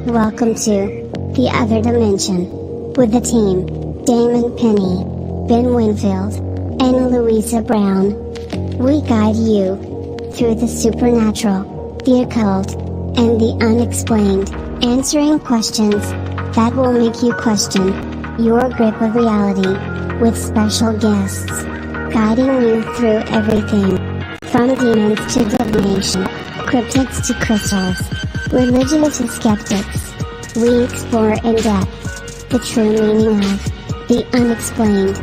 Welcome to The Other Dimension with the team, Damon Penny, Ben Winfield, and Louisa Brown. We guide you through the supernatural, the occult, and the unexplained, answering questions that will make you question your grip of reality, with special guests guiding you through everything from demons to divination, cryptids to crystals, religion to skeptics. We explore in depth the true meaning of the unexplained.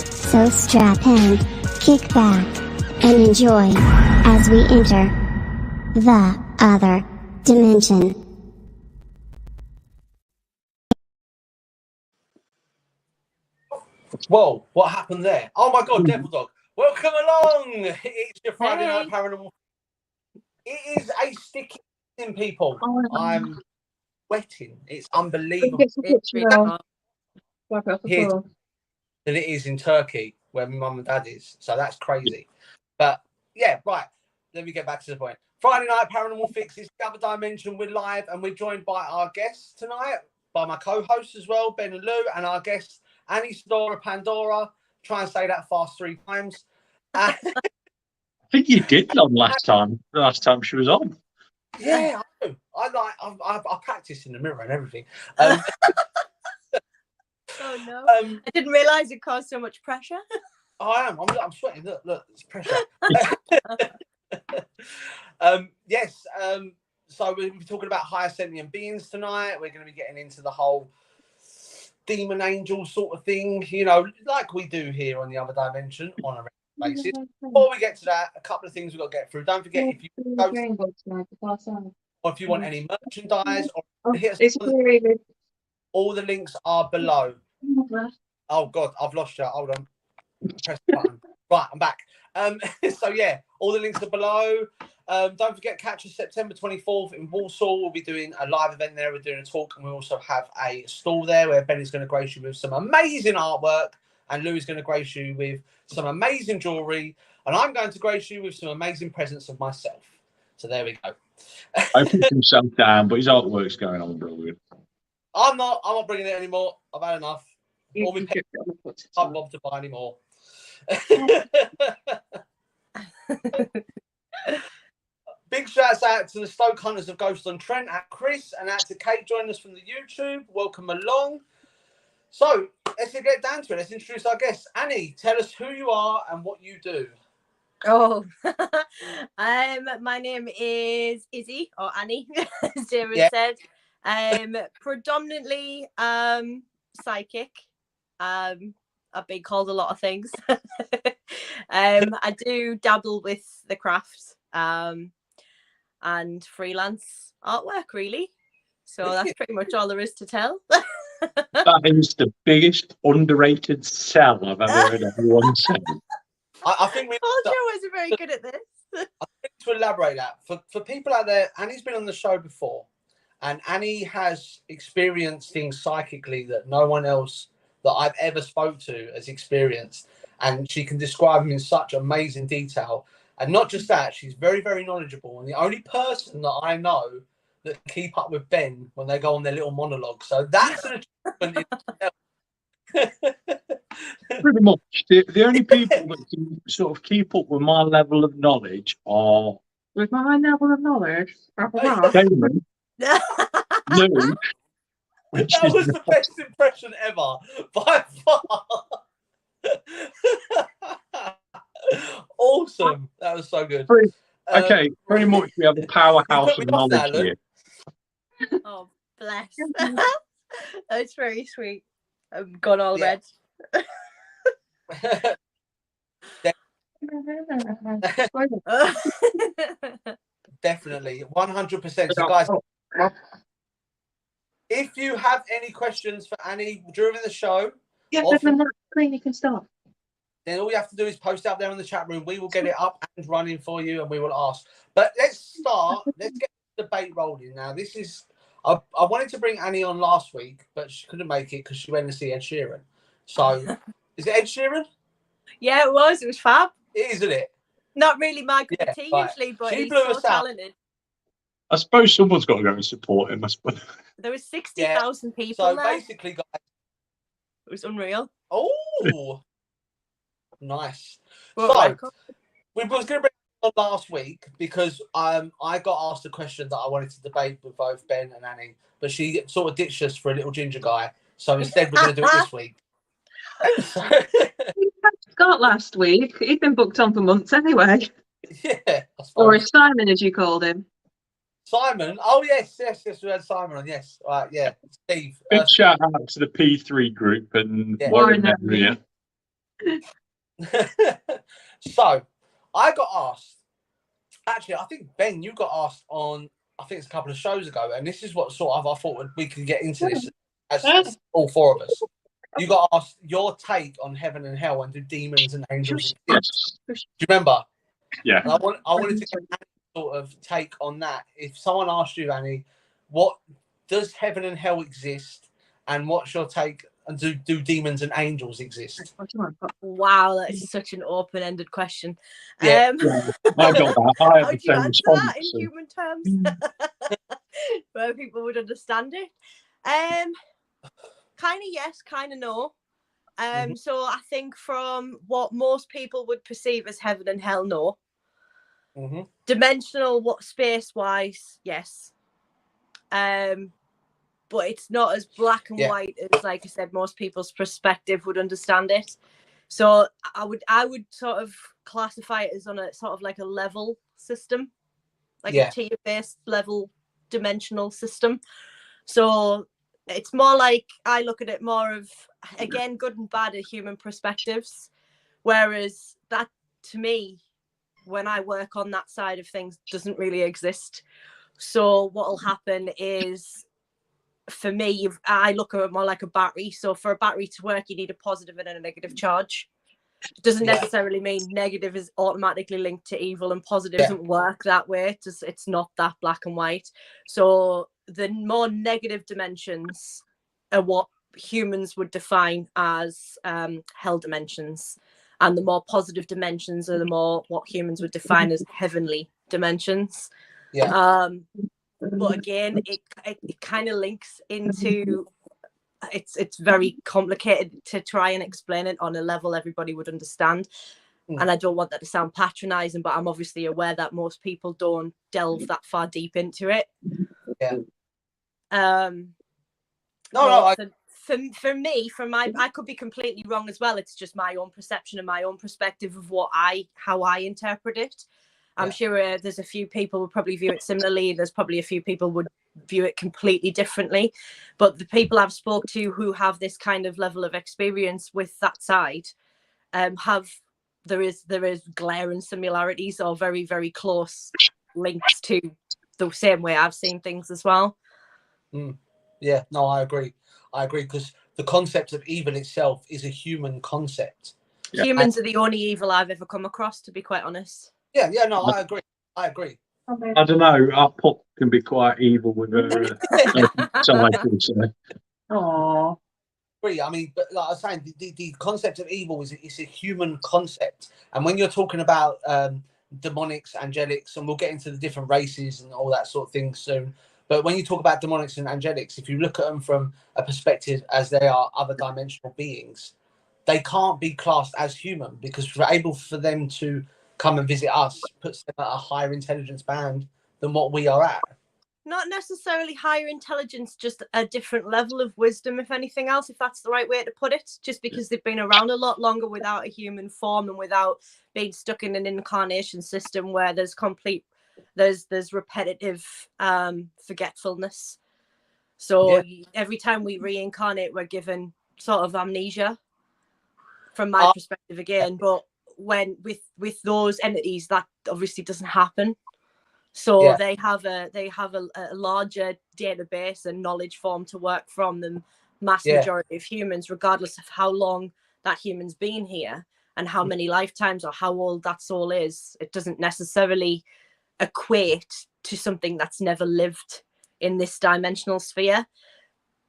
So strap in, kick back, and enjoy as we enter the other dimension. Whoa, what happened there? Oh my God, Devil Dog. Welcome along. It's your Friday Night Paranormal. It is a sticky thing, people. I'm wetting. It's unbelievable. Here than it is in Turkey, where my mum and dad is. So that's crazy. But yeah, right. Let me get back to the point. Friday Night Paranormal Fix is the other dimension. We're live and we're joined by our guests tonight, by my co-hosts as well, Ben and Lou, and our guest, Anesidora Pandora. Try and say that fast 3 times. I think you did on last time. The last time she was on. Yeah, I do. I practice in the mirror and everything. Oh no! I didn't realise it caused so much pressure. I am. I'm sweating. Look, it's pressure. Yes. So we'll be talking about higher sentient beings tonight. We're going to be getting into the whole demon angel sort of thing, you know, like we do here on the other dimension on a regular basis. Before we get to that, a couple of things we've got to get through. Don't forget, if you go to, or if you want any merchandise, or all the links are below. Oh God, I've lost you. Hold on. Press the button. Right, I'm back. So yeah, all the links are below. Don't forget, catch us September 24th in Walsall. We'll be doing a live event there. We're doing a talk, and we also have a stall there where Ben is going to grace you with some amazing artwork, and Lou is going to grace you with some amazing jewellery, and I'm going to grace you with some amazing presents of myself. So there we go. I put himself down, but his artwork's going on brilliant. I'm not bringing it anymore. I've had enough. All my pets can't bother to buy anymore. Big shouts out to the Stoke Hunters of Ghost on Trent, at Chris, and out to Kate joining us from the YouTube. Welcome along. So let's get down to it. Let's introduce our guests. Annie, tell us who you are and what you do. Oh, my name is Izzy, or Annie, as Damon said. Predominantly psychic. I've been called a lot of things. I do dabble with the craft and freelance artwork, really. So that's pretty much all there is to tell. That is the biggest underrated sell I've ever heard anyone say. I think we wasn't very good at this. I think to elaborate that, for people out there, Annie's been on the show before, and Annie has experienced things psychically that no one else that I've ever spoke to has experienced, and she can describe them in such amazing detail. And not just that, she's very, very knowledgeable, and the only person that I know that can keep up with Ben when they go on their little monologue. So that's an achievement in itself. Pretty much. The only people that can sort of keep up with my level of knowledge are... With my level of knowledge? Damon. Lou. That was the best impression ever, by far. Awesome. That was so good. Pretty much we have a powerhouse of knowledge here. Oh, bless. That's very sweet. I've gone all red. Definitely. 100%. So guys, if you have any questions for Annie during the show, you can start. Then all you have to do is post it up there in the chat room. We will get it up and running for you, and we will ask. But let's start. Let's get the debate rolling now. This is I wanted to bring Annie on last week, but she couldn't make it because she went to see Ed Sheeran. So, is it Ed Sheeran? Yeah, it was. It was fab. It is, isn't it? Not really my cup of tea usually, but he's so talented. I suppose someone's got to go and support him. I suppose. There was 60,000 people So there. basically, guys, It was unreal. oh, nice. What So record? we was going to bring it on last week because I got asked a question that I wanted to debate with both Ben and Annie, but she sort of ditched us for a little ginger guy. So instead, we're going to do it this week. We had Scott last week. He'd been booked on for months anyway. Yeah, I Or suppose. Simon, as you called him. Simon. Oh yes. We had Simon on. Yes. Right. Yeah. Steve. Big shout out to the P3 group and Yeah. Warren area. So I got asked. Actually, I think Ben, you got asked on. I think it's a couple of shows ago, and this is what sort of I thought we could get into this as all four of us. You got asked your take on heaven and hell, and do demons and angels exist? Do you remember? Yeah. And I wanted to get Annie's sort of take on that. If someone asked you, Annie, what does heaven and hell exist, and what's your take? And do demons and angels exist? Wow, that is such an open-ended question. Yeah. I got that. I How had do you the same answer that in response. human terms? Where people would understand it. Kind of yes, kind of no. So I think from what most people would perceive as heaven and hell, no. Dimensional, what space-wise, yes. But it's not as black and white as, like I said, most people's perspective would understand it. So I would sort of classify it as on a sort of like a level system, like a tier-based level dimensional system. So it's more like, I look at it more of, again, good and bad are human perspectives, whereas that, to me, when I work on that side of things, doesn't really exist. So what will happen is, for me, I look at it more like a battery. So for a battery to work, you need a positive and a negative charge. It doesn't necessarily mean negative is automatically linked to evil, and positive doesn't work that way. It's not that black and white. So the more negative dimensions are what humans would define as hell dimensions, and the more positive dimensions are the more what humans would define as heavenly dimensions. But again, it kind of links into, it's very complicated to try and explain it on a level everybody would understand. And I don't want that to sound patronizing, but I'm obviously aware that most people don't delve that far deep into it. For me, I could be completely wrong as well. It's just my own perception and my own perspective of how I interpret it. I'm sure there's a few people would probably view it similarly. There's probably a few people would view it completely differently. But the people I've spoke to who have this kind of level of experience with that side, there is glaring similarities or very, very close links to the same way I've seen things as well. Yeah, no, I agree because the concept of evil itself is a human concept. Humans are the only evil I've ever come across, to be quite honest. Yeah, no, I agree. I don't know. Our pup can be quite evil with her cycle. Aww. I mean, but like I was saying, the concept of evil is a human concept, and when you're talking about demonics, angelics, and we'll get into the different races and all that sort of thing soon. But when you talk about demonics and angelics, if you look at them from a perspective as they are other dimensional beings, they can't be classed as human, because we're able for them to come and visit us puts them at a higher intelligence band than what we are at. Not necessarily higher intelligence, just a different level of wisdom, if anything else, if that's the right way to put it, just because they've been around a lot longer without a human form and without being stuck in an incarnation system where there's repetitive forgetfulness. So every time we reincarnate, we're given sort of amnesia, from my perspective again. But when with those entities, that obviously doesn't happen. So they have a larger database and knowledge form to work from than mass majority of humans, regardless of how long that human's been here and how many lifetimes or how old that soul is. It doesn't necessarily equate to something that's never lived in this dimensional sphere,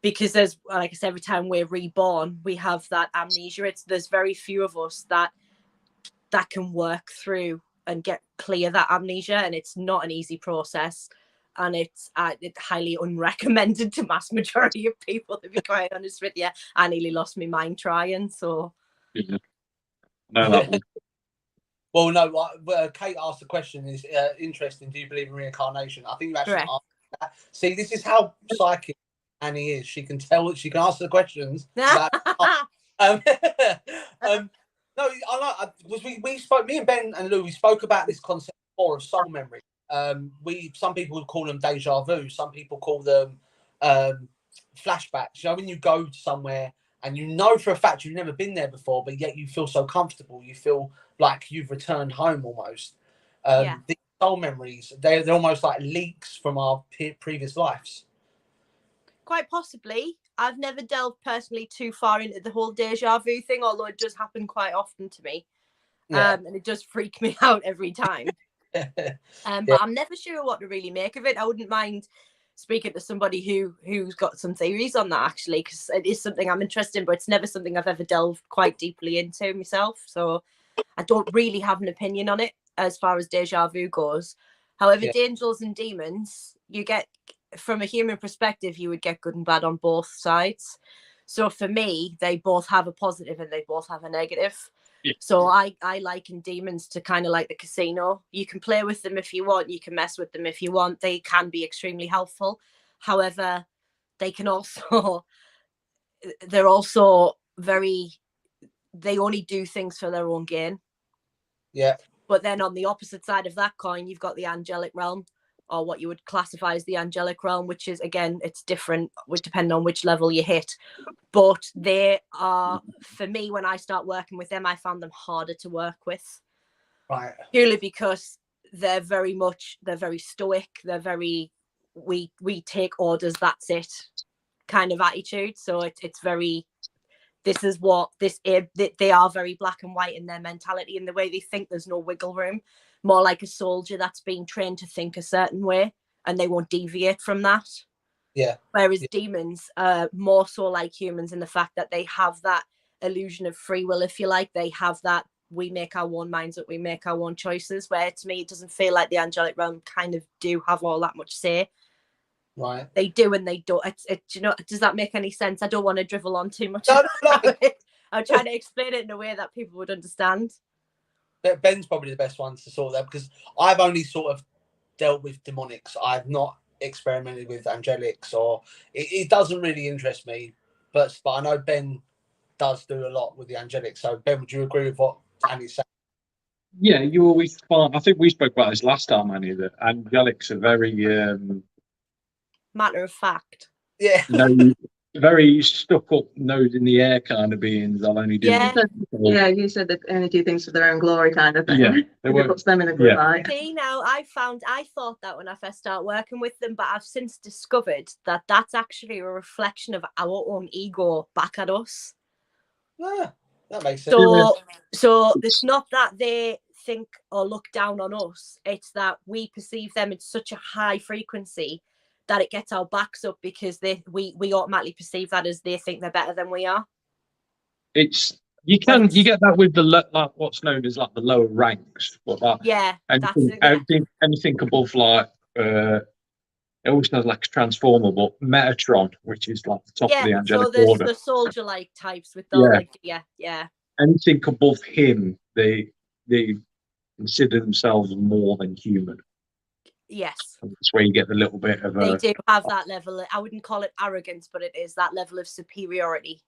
because there's, like I said, every time we're reborn, we have that amnesia. There's very few of us that can work through and get clear that amnesia, and it's not an easy process. and it's highly unrecommended to mass majority of people, to be quite honest with you. I nearly lost my mind trying, so. Yeah. No, that one. Well, no, Kate asked the question, is interesting, do you believe in reincarnation? I think you actually Correct. asked that. See, this is how psychic Annie is. She can tell, she can answer the questions. No, we spoke, me and Ben and Lou, we spoke about this concept before of soul memory. Some people would call them deja vu, some people call them flashbacks. You know, when you go somewhere and you know for a fact you've never been there before, but yet you feel so comfortable, you feel like you've returned home almost. These soul memories, they're almost like leaks from our previous lives. Quite possibly. I've never delved personally too far into the whole deja vu thing, although it does happen quite often to me. And it does freak me out every time. But I'm never sure what to really make of it. I wouldn't mind speaking to somebody who's got some theories on that, actually, because it is something I'm interested in, but it's never something I've ever delved quite deeply into myself. So I don't really have an opinion on it as far as deja vu goes. However, angels and demons, you get, from a human perspective, you would get good and bad on both sides. So for me, they both have a positive and they both have a negative. Yeah. So I liken demons to kind of like the casino. You can play with them if you want. You can mess with them if you want. They can be extremely helpful. However, they can also, they're also they only do things for their own gain. Yeah. But then on the opposite side of that coin, you've got the angelic realm, or what you would classify as the angelic realm, which is, again, it's different, depending on which level you hit. But they are, for me, when I start working with them, I found them harder to work with. Right. Purely because they're very stoic. They're very, we take orders, that's it, kind of attitude. So it's very, this is what this is. They are very black and white in their mentality and the way they think. There's no wiggle room. More like a soldier that's being trained to think a certain way, and they won't deviate from that. Yeah. Whereas demons are more so like humans in the fact that they have that illusion of free will, if you like. They have that, we make our own minds up, we make our own choices, where to me it doesn't feel like the angelic realm kind of do have all that much say. Right. They do and they don't. You know, does that make any sense? I don't want to drivel on too much. No. I'm trying to explain it in a way that people would understand. Ben's probably the best one to sort that, because I've only sort of dealt with demonics. I've not experimented with angelics, or it doesn't really interest me. But I know Ben does do a lot with the angelics. So Ben, would you agree with what Annie's saying? Yeah, you always find, I think we spoke about this last time, Annie, that angelics are very matter of fact. Yeah. Very stuck up, nose in the air kind of beings. I'll only do. Yeah, you said they only do things for their own glory, kind of thing. Yeah, it puts them in a good light. See, now I thought that when I first started working with them, but I've since discovered that that's actually a reflection of our own ego back at us. Yeah, that makes sense. So it's not that they think or look down on us. It's that we perceive them at such a high frequency that it gets our backs up, because we automatically perceive that as they think they're better than we are. You get that with the like what's known as like the lower ranks, but anything above like it always has like a transformer, but Metatron, which is like the top of the angelic order. The soldier like types with the anything above him, they consider themselves more than human. Yes. That's where you get the little bit of they do have that level. I wouldn't call it arrogance, but it is that level of superiority.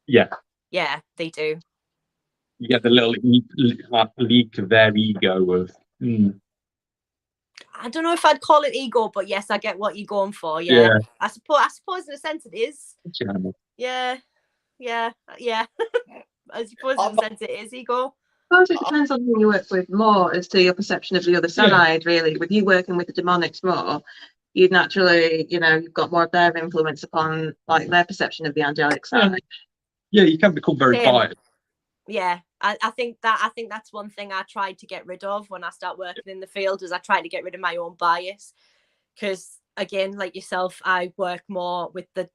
Yeah. Yeah, they do. You get the little leak of their ego of. I don't know if I'd call it ego, but yes, I get what you're going for. Yeah. I suppose in a sense it is. It's an animal. Yeah. I suppose in a sense it is ego. I suppose it depends on who you work with more as to your perception of the other side, really. With you working with the demonics more, you'd naturally, you've got more of their influence upon like their perception of the angelic side. Yeah, you can become very biased. Yeah, I think that's one thing I tried to get rid of when I start working in the field, is I tried to get rid of my own bias. Because again, like yourself, I work more with the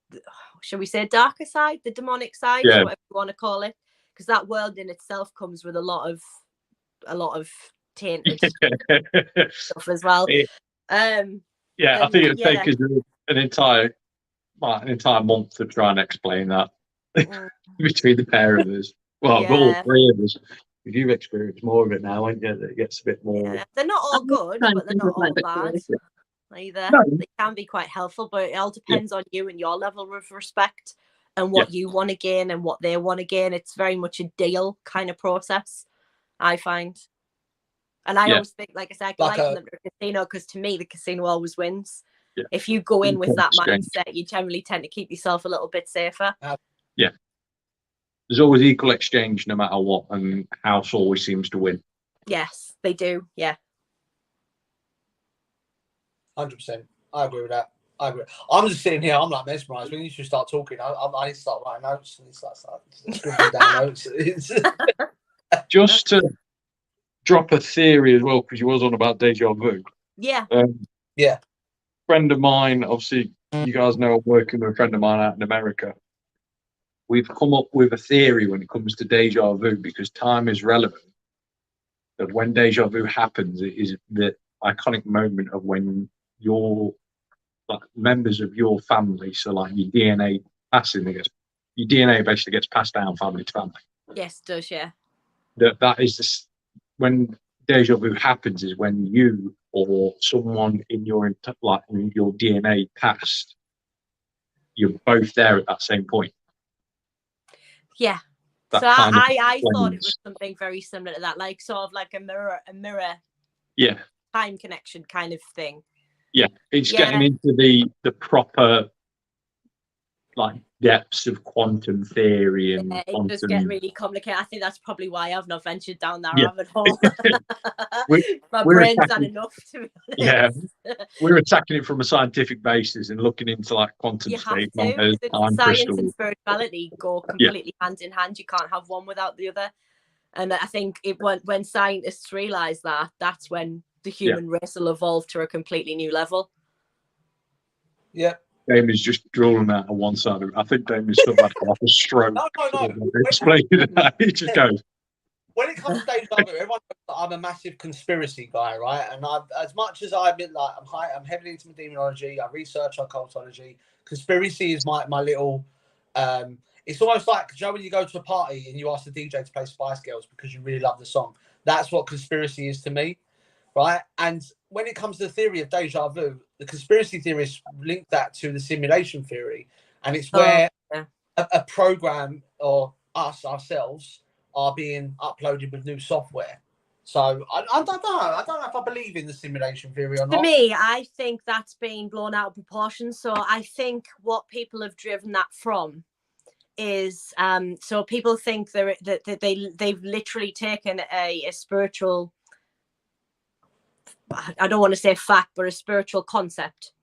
shall we say darker side, the demonic side, whatever you want to call it. Because that world in itself comes with a lot of tainted stuff as well. Yeah, I think it'd take us an entire month to try and explain that between the pair of us. Well, all three of us. If you've experienced more of it now, ain't you? It gets a bit more. Yeah. They're not all good, but they're not all bad either. No. They can be quite helpful, but it all depends on you and your level of respect and what you want to gain and what they want to gain. It's very much a deal kind of process, I find. And I always think, like I said, I like them to the casino because to me, the casino always wins. Yeah. If you go in with that mindset, you generally tend to keep yourself a little bit safer. Yeah. There's always equal exchange no matter what, and house always seems to win. Yes, they do. Yeah. 100%. I agree with that. I agree. I'm just sitting here. I'm like mesmerised. When you should start talking, I need to start writing notes. And start scribbling down notes. Just to drop a theory as well, because you was on about deja vu. Yeah. Yeah. Friend of mine, obviously, you guys know I'm working with a friend of mine out in America. We've come up with a theory when it comes to deja vu, because time is relevant. That when deja vu happens, it is the iconic moment of when your members of your family, so like your DNA your DNA basically gets passed down family to family. Yes, it does, yeah. That is when deja vu happens, is when you or someone in your DNA past, you're both there at that same point. Yeah. So I thought it was something very similar to that, like sort of like a mirror time connection kind of thing. Yeah, it's getting into the proper depths of quantum theory and it does get really complicated. I think that's probably why I've not ventured down that rabbit hole. My brain's done enough to be honest. Yeah, we're attacking it from a scientific basis and looking into quantum state. Science and spirituality go completely hand in hand. You can't have one without the other. And I think when scientists realise that's when the human race will evolve to a completely new level. Yeah. Damien's just drooling out on one side of it. I think Damien's still had a stroke. No. Explain that. He just goes. When it comes to deja vu, everyone knows that I'm a massive conspiracy guy, right? And as much as I've been I'm heavily into demonology, I research occultology. Conspiracy is my little. It's almost like, you know, when you go to a party and you ask the DJ to play Spice Girls because you really love the song. That's what conspiracy is to me, right? And when it comes to the theory of deja vu, the conspiracy theorists link that to the simulation theory, and it's where a program or ourselves are being uploaded with new software. So I don't know if I believe in the simulation theory or not. To me, I think that's being blown out of proportion. So I think what people have driven that from is so people think that they've literally taken a spiritual, I don't want to say fact, but a spiritual concept,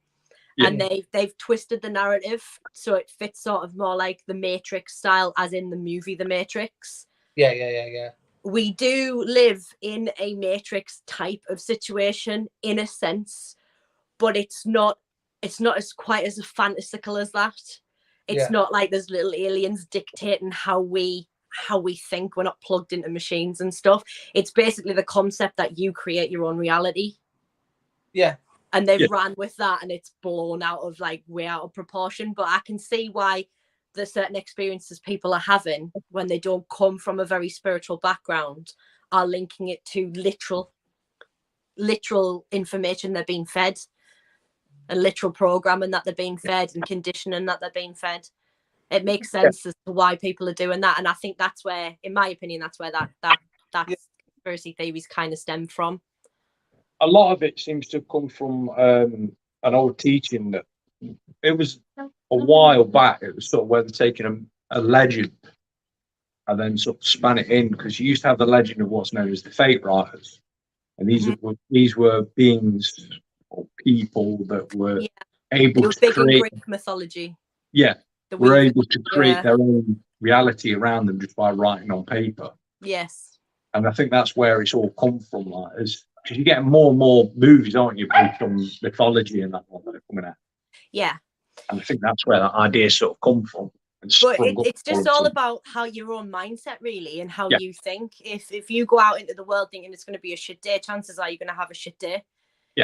and they've twisted the narrative so it fits sort of more like the Matrix style, as in the movie The Matrix. Yeah. We do live in a Matrix type of situation in a sense, but it's not as quite as fantastical as that. It's not like there's little aliens dictating how we think. We're not plugged into machines and stuff. It's basically the concept that you create your own reality. Yeah. And they've ran with that, and it's blown out of way out of proportion. But I can see why the certain experiences people are having when they don't come from a very spiritual background are linking it to literal information they're being fed, and literal programming that they're being fed, and conditioning that they're being fed. It makes sense as to why people are doing that, and I think that's where, in my opinion, that's where that conspiracy theories kind of stem from. A lot of it seems to come from an old teaching that it was a while back. It was sort of where they're taking a legend and then sort of span it in, because you used to have the legend of what's known as the fate writers, and these were beings or people that were able to create Greek mythology. Were able to create their own reality around them just by writing on paper. Yes. And I think that's where it's all come from, because you're getting more and more movies, aren't you, based on mythology and that one that are coming out. Yeah. And I think that's where that idea sort of come from. But it's just all about how your own mindset, really, and how you think. If you go out into the world thinking it's going to be a shit day, chances are you're going to have a shit day.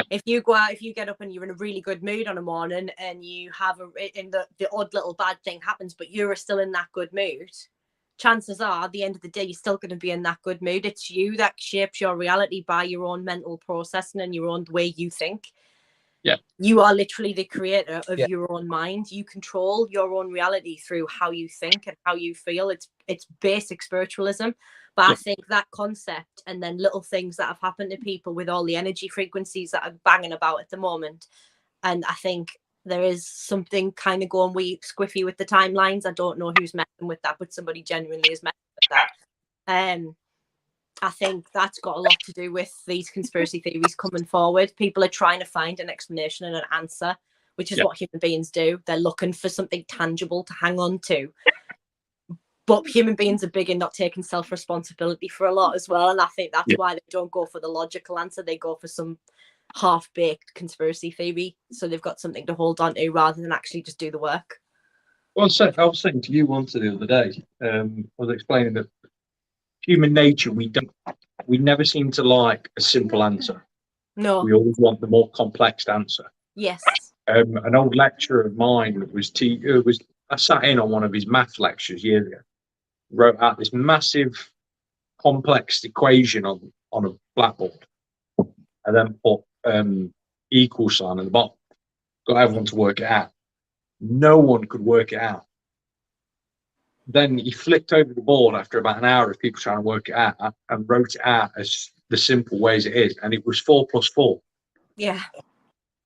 If you go out, if you get up and you're in a really good mood on a morning and you have the odd little bad thing happens, but you're still in that good mood, chances are at the end of the day, you're still going to be in that good mood. It's you that shapes your reality by your own mental processing and your own way you think. Yeah. You are literally the creator of your own mind. You control your own reality through how you think and how you feel. It's basic spiritualism. But I think that concept and then little things that have happened to people with all the energy frequencies that are banging about at the moment. And I think there is something kind of going squiffy with the timelines. I don't know who's messing with that, but somebody genuinely is messing with that. I think that's got a lot to do with these conspiracy theories coming forward. People are trying to find an explanation and an answer, which is what human beings do. They're looking for something tangible to hang on to. But human beings are big in not taking self-responsibility for a lot as well. And I think that's why they don't go for the logical answer. They go for some half-baked conspiracy theory. So they've got something to hold on to rather than actually just do the work. Well, I was saying to you once the other day, I was explaining that human nature, we never seem to like a simple answer. No. We always want the more complex answer. Yes. An old lecturer of mine I sat in on one of his math lectures years ago. Wrote out this massive complex equation on a blackboard, and then put equal sign at the bottom. Got everyone to work it out. No one could work it out. Then he flicked over the board after about an hour of people trying to work it out and wrote it out as the simple ways it is, and it was 4 + 4. Yeah.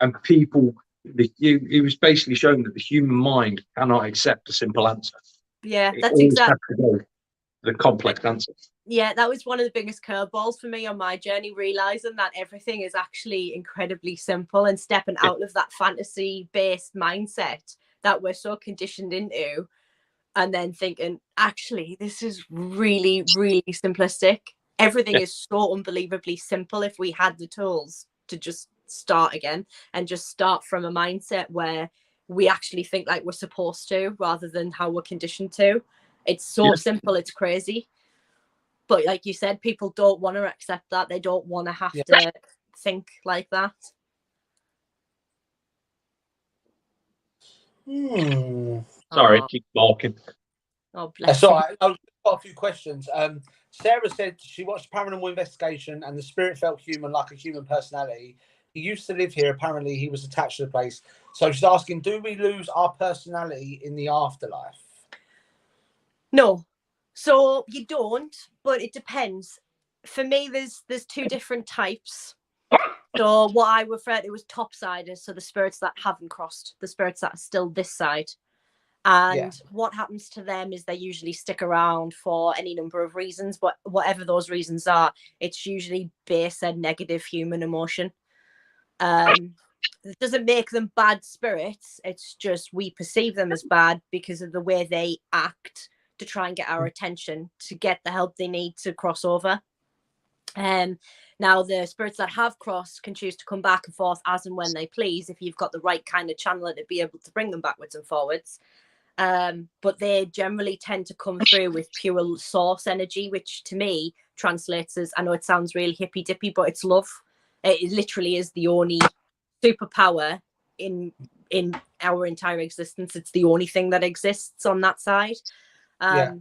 And people, it was basically showing that the human mind cannot accept a simple answer. Yeah, It that's always exactly has to go the complex answer. Yeah, that was one of the biggest curveballs for me on my journey, realizing that everything is actually incredibly simple and stepping out of that fantasy-based mindset that we're so conditioned into, and then thinking, actually, this is really, really simplistic. Everything is so unbelievably simple if we had the tools to just start again and just start from a mindset where we actually think like we're supposed to rather than how we're conditioned to. It's so simple, it's crazy. But like you said, people don't want to accept that. They don't want to have to think like that. Sorry, keep talking. Oh, bless That's all right. I've got a few questions. Sarah said she watched Paranormal Investigation and the spirit felt human, like a human personality. He used to live here. Apparently, he was attached to the place. So she's asking, do we lose our personality in the afterlife? No. So you don't, but it depends. For me, there's two different types. So what I refer to as topsiders, so the spirits that haven't crossed, the spirits that are still this side. And what happens to them is they usually stick around for any number of reasons, but whatever those reasons are, it's usually based on negative human emotion. It doesn't make them bad spirits. It's just we perceive them as bad because of the way they act to try and get our attention, to get the help they need to cross over. Now, the spirits that have crossed can choose to come back and forth as and when they please, if you've got the right kind of channeler to be able to bring them backwards and forwards. But they generally tend to come through with pure source energy, which to me translates as, I know it sounds really hippy dippy, but it's love. It literally is the only superpower in our entire existence. It's the only thing that exists on that side.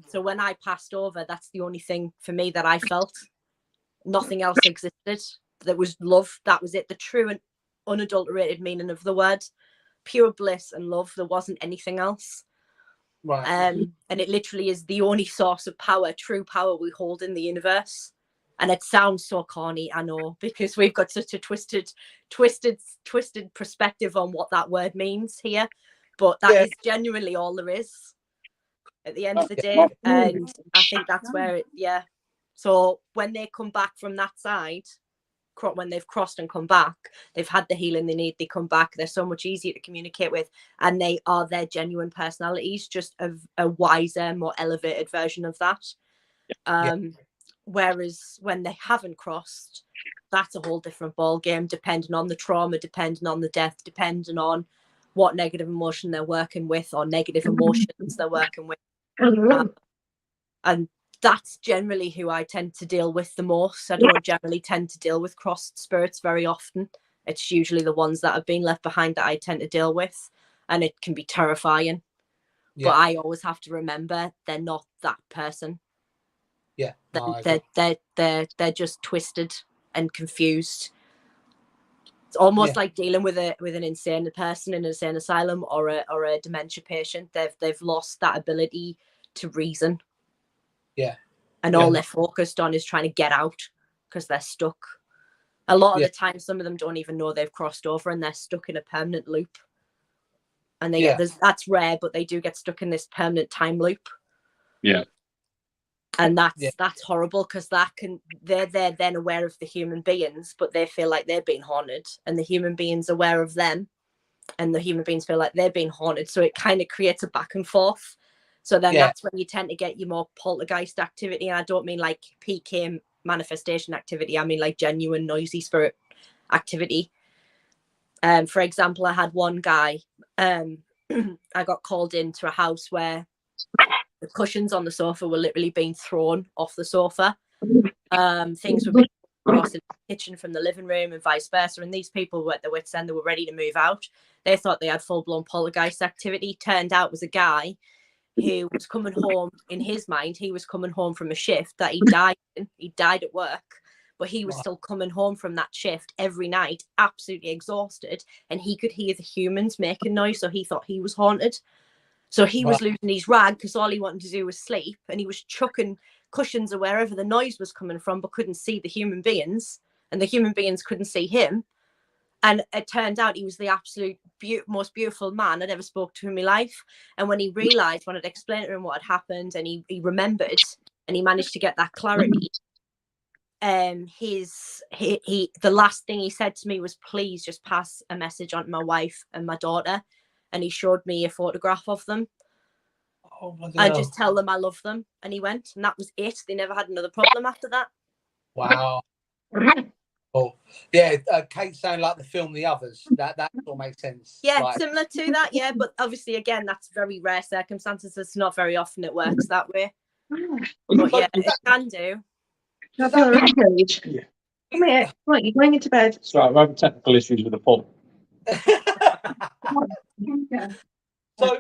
So when I passed over, that's the only thing for me that I felt. Nothing else existed. There was love. That was it. The true and unadulterated meaning of the word. Pure bliss and love. There wasn't anything else. Right. And it literally is the only source of power, true power we hold in the universe. And it sounds so corny, I know, because we've got such a twisted perspective on what that word means here. But that is genuinely all there is at the end of the day. And I think that's where So when they come back from that side, when they've crossed and come back, they've had the healing they need, they come back, they're so much easier to communicate with, and they are their genuine personalities, just a wiser, more elevated version of that. Whereas when they haven't crossed, that's a whole different ball game, depending on the trauma, depending on the death, depending on what negative emotion they're working with or negative emotions they're working with. And that's generally who I tend to deal with the most. I don't generally tend to deal with crossed spirits very often. It's usually the ones that have been left behind that I tend to deal with, and it can be terrifying. Yeah. But I always have to remember they're not that person. Yeah, no, I agree. They're just twisted and confused. It's almost like dealing with an insane person in an insane asylum or a dementia patient. They've lost that ability to reason. Yeah. And all they're focused on is trying to get out because they're stuck. A lot of the time, some of them don't even know they've crossed over and they're stuck in a permanent loop. And that's rare, but they do get stuck in this permanent time loop. Yeah. And that's horrible because they're then aware of the human beings, but they feel like they're being haunted, and the human beings aware of them, and the human beings feel like they're being haunted. So it kind of creates a back and forth. So then that's when you tend to get your more poltergeist activity. And I don't mean like PK manifestation activity. I mean like genuine noisy spirit activity. For example, I had one guy, I got called into a house where the cushions on the sofa were literally being thrown off the sofa. Things were being across in the kitchen from the living room and vice versa. And these people were at their wits' end. They were ready to move out. They thought they had full-blown poltergeist activity. Turned out it was a guy who was coming home. In his mind, he was coming home from a shift that he died in. He died at work, but he was still coming home from that shift every night, absolutely exhausted. And he could hear the humans making noise. So he thought he was haunted. So he was losing his rag because all he wanted to do was sleep, and he was chucking cushions or wherever the noise was coming from, but couldn't see the human beings, and the human beings couldn't see him. And it turned out he was the absolute most beautiful man I'd ever spoke to in my life. And when he realised, when I'd explained to him what had happened, and he remembered, and he managed to get that clarity, the last thing he said to me was, "Please just pass a message on to my wife and my daughter." And he showed me a photograph of them. Oh my God. And just tell them I love them. And he went, and that was it. They never had another problem after that. Wow. Oh, yeah. Kate sounded like the film The Others. That all makes sense. Yeah, like, similar to that. Yeah, but obviously, again, that's very rare circumstances. It's not very often it works that way. But yeah, it can do. Now, Bella, yeah. Come here. Right, you're going into bed. Sorry, I'm having technical issues with the phone. So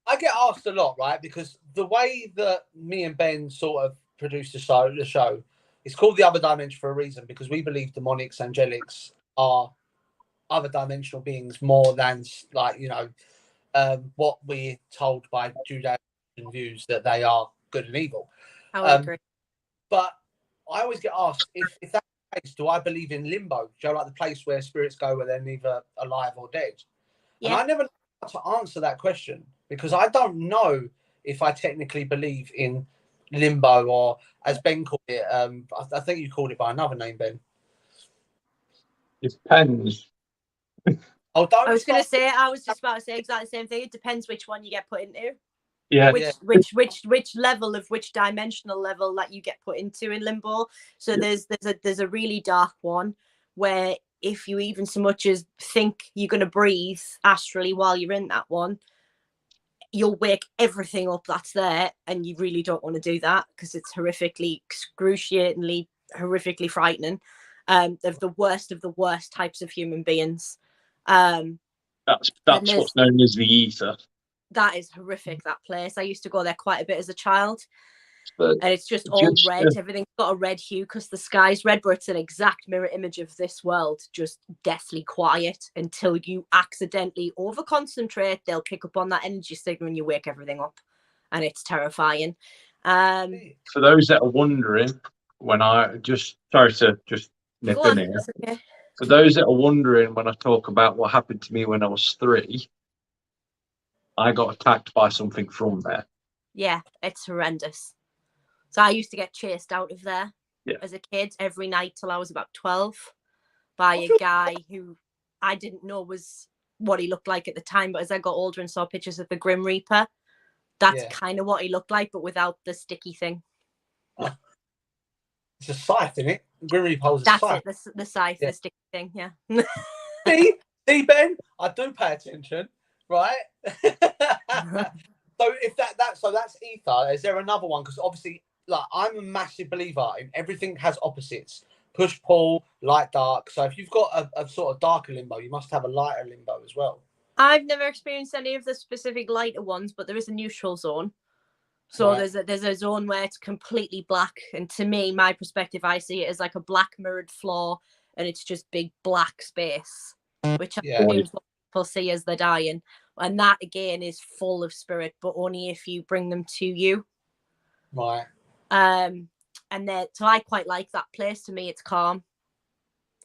I get asked a lot, right? Because the way that me and Ben sort of produced the show, it's called The Other Dimension for a reason, because we believe demonics, angelics are other dimensional beings more than, like, you know, what we're told by Judeo-Christian views that they are good and evil. I would agree. But I always get asked if that's the case, do I believe in limbo? Do you know, like the place where spirits go where they're neither alive or dead? Yeah. And I never know how to answer that question, because I don't know if I technically believe in limbo, or as Ben called it, I think you called it by another name, Ben. It depends. Oh, don't. I was just about to say exactly the same thing. It depends which one you get put into. Yeah. Which level of which dimensional level that you get put into in limbo. So there's a really dark one where if you even so much as think you're going to breathe astrally while you're in that one, you'll wake everything up that's there, and you really don't want to do that because it's excruciatingly horrifically frightening. The worst types of human beings. That's what's known as the ether. That is horrific, that place. I used to go there quite a bit as a child. And it's just all red. Everything's got a red hue because the sky's red, but it's an exact mirror image of this world, just deathly quiet until you accidentally over concentrate. They'll pick up on that energy signal and you wake everything up, and it's terrifying. For those that are wondering, sorry to just nip in here. Okay. For those that are wondering, when I talk about what happened to me when I was 3, I got attacked by something from there. Yeah, it's horrendous. So I used to get chased out of there as a kid every night till I was about 12 by a guy who I didn't know was what he looked like at the time. But as I got older and saw pictures of the Grim Reaper, that's kind of what he looked like, but without the sticky thing. Oh. It's a scythe, isn't it? Grim Reaper holds a that's scythe. It, the scythe, the sticky thing, yeah. See, Ben, I do pay attention, right? So if so that's ether. Is there another one? Because obviously, like, I'm a massive believer in everything has opposites. push, pull, light, dark. So if you've got a sort of darker limbo, you must have a lighter limbo as well. I've never experienced any of the specific lighter ones, but there is a neutral zone. So Right. there's a zone where it's completely black, and to me, my perspective, I see it as like a black mirrored floor, and it's just big black space, which I Yeah. assume is what people see as they're dying. And that again is full of spirit, but only if you bring them to you. Right. And then so I quite like that place. To me, it's calm.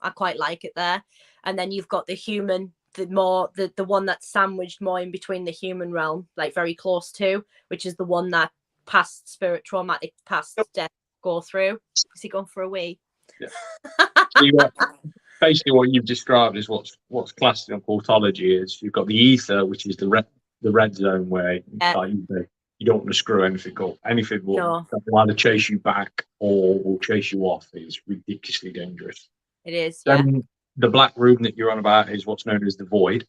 I quite like it there. And then you've got the human, the one that's sandwiched more in between the human realm, like very close to, which is the one that past spirit traumatic past death go through. Is he going for a wee? Yeah. Basically what you've described is what's classed in occultology. Is you've got the ether, which is the red zone where you don't want to screw anything up. Anything will either chase you back or will chase you off. It's ridiculously dangerous. It is. Then the black room that you're on about is what's known as the void.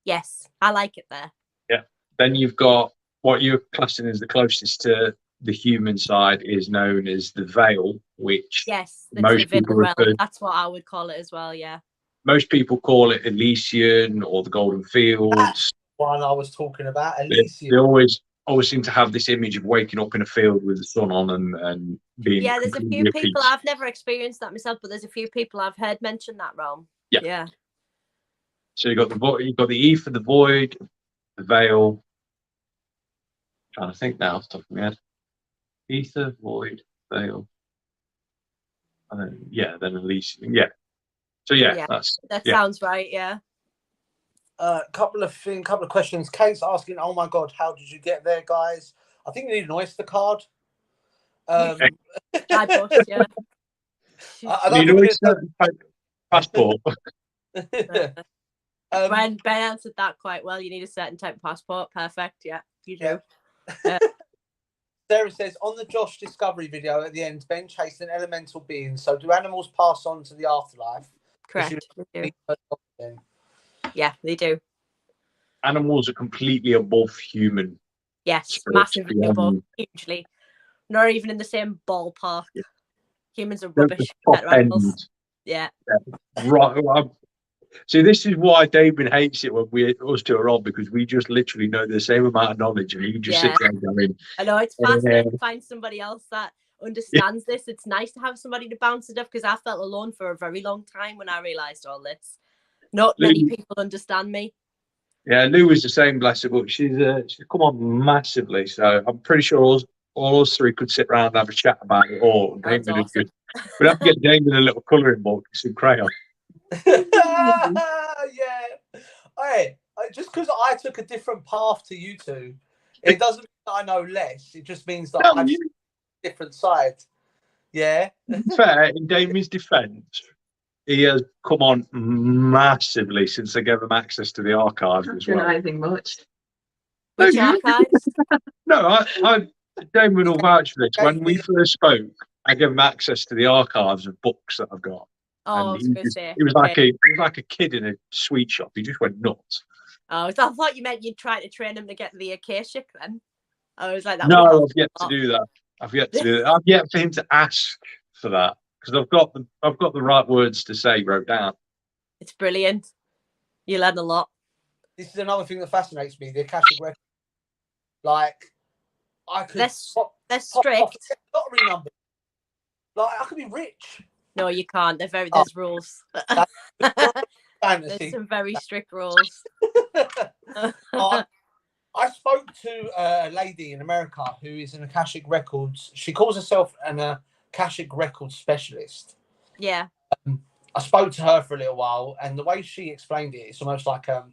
Yes, I like it there. Yeah. Then you've got what you're classing as the closest to the human side is known as the veil, which most people refer. That's what I would call it as well. Yeah. Most people call it Elysian or the Golden Fields. That's one I was talking about. Elysian. They always seem to have this image of waking up in a field with the sun on and being. Yeah, there's a few people. I've never experienced that myself, but there's a few people I've heard mention that realm. Yeah. So you've got the ether, the void, the veil. I'm trying to think now off the top of my head. Ether, void, veil. And then Elysian. Yeah. So that sounds right. Yeah. Couple of questions. Kate's asking, "Oh my God, how did you get there, guys?" I think you need an Oyster card. I need an Oyster passport. Ben answered that quite well. You need a certain type of passport. Perfect. Yeah, you do. Yeah. Sarah says, on the Josh Discovery video at the end, Ben chased an elemental being. So do animals pass on to the afterlife? Correct. They do. Yeah, they do. Animals are completely above human. Yes, massively above, hugely. Not even in the same ballpark. Yeah. Humans are rubbish. Better animals. Yeah. Right. See, this is why Damon hates it when us two are on, because we just literally know the same amount of knowledge, and he just sits there going. I know, it's fascinating to find somebody else that understands this. It's nice to have somebody to bounce it off, because I felt alone for a very long time when I realised all this. Not many people understand me. Yeah, Lou is the same, bless her, but she's come on massively. So I'm pretty sure all us three could sit around and have a chat about it all. Damon awesome. We'd have to get Damon a little colouring book, some crayon. Yeah. Hey, just because I took a different path to you two, it doesn't mean that I know less. It just means that I'm different side. Yeah. Fair, in Damon's defence, he has come on massively since they gave him access to the archives as well. Not anything much. Which archives? No, Damon will vouch for this. When we first spoke, I gave him access to the archives of books that I've got. Oh, I was going to say. He was like a kid in a sweet shop. He just went nuts. Oh, I thought you meant you'd try to train him to get the Akashic then. I was like, that. No, I've yet to do that. I've yet for him to ask for that, because I've got the right words to say wrote down. It's brilliant. You learn a lot. This is another thing that fascinates me: the Akashic record. Like, I could. They're strict. Lottery numbers. Like, I could be rich. No, you can't. There's rules. There's some very strict rules. I spoke to a lady in America who is an Akashic Records. She calls herself an Akashic Records specialist. Yeah. I spoke to her for a little while, and the way she explained it, it's almost like a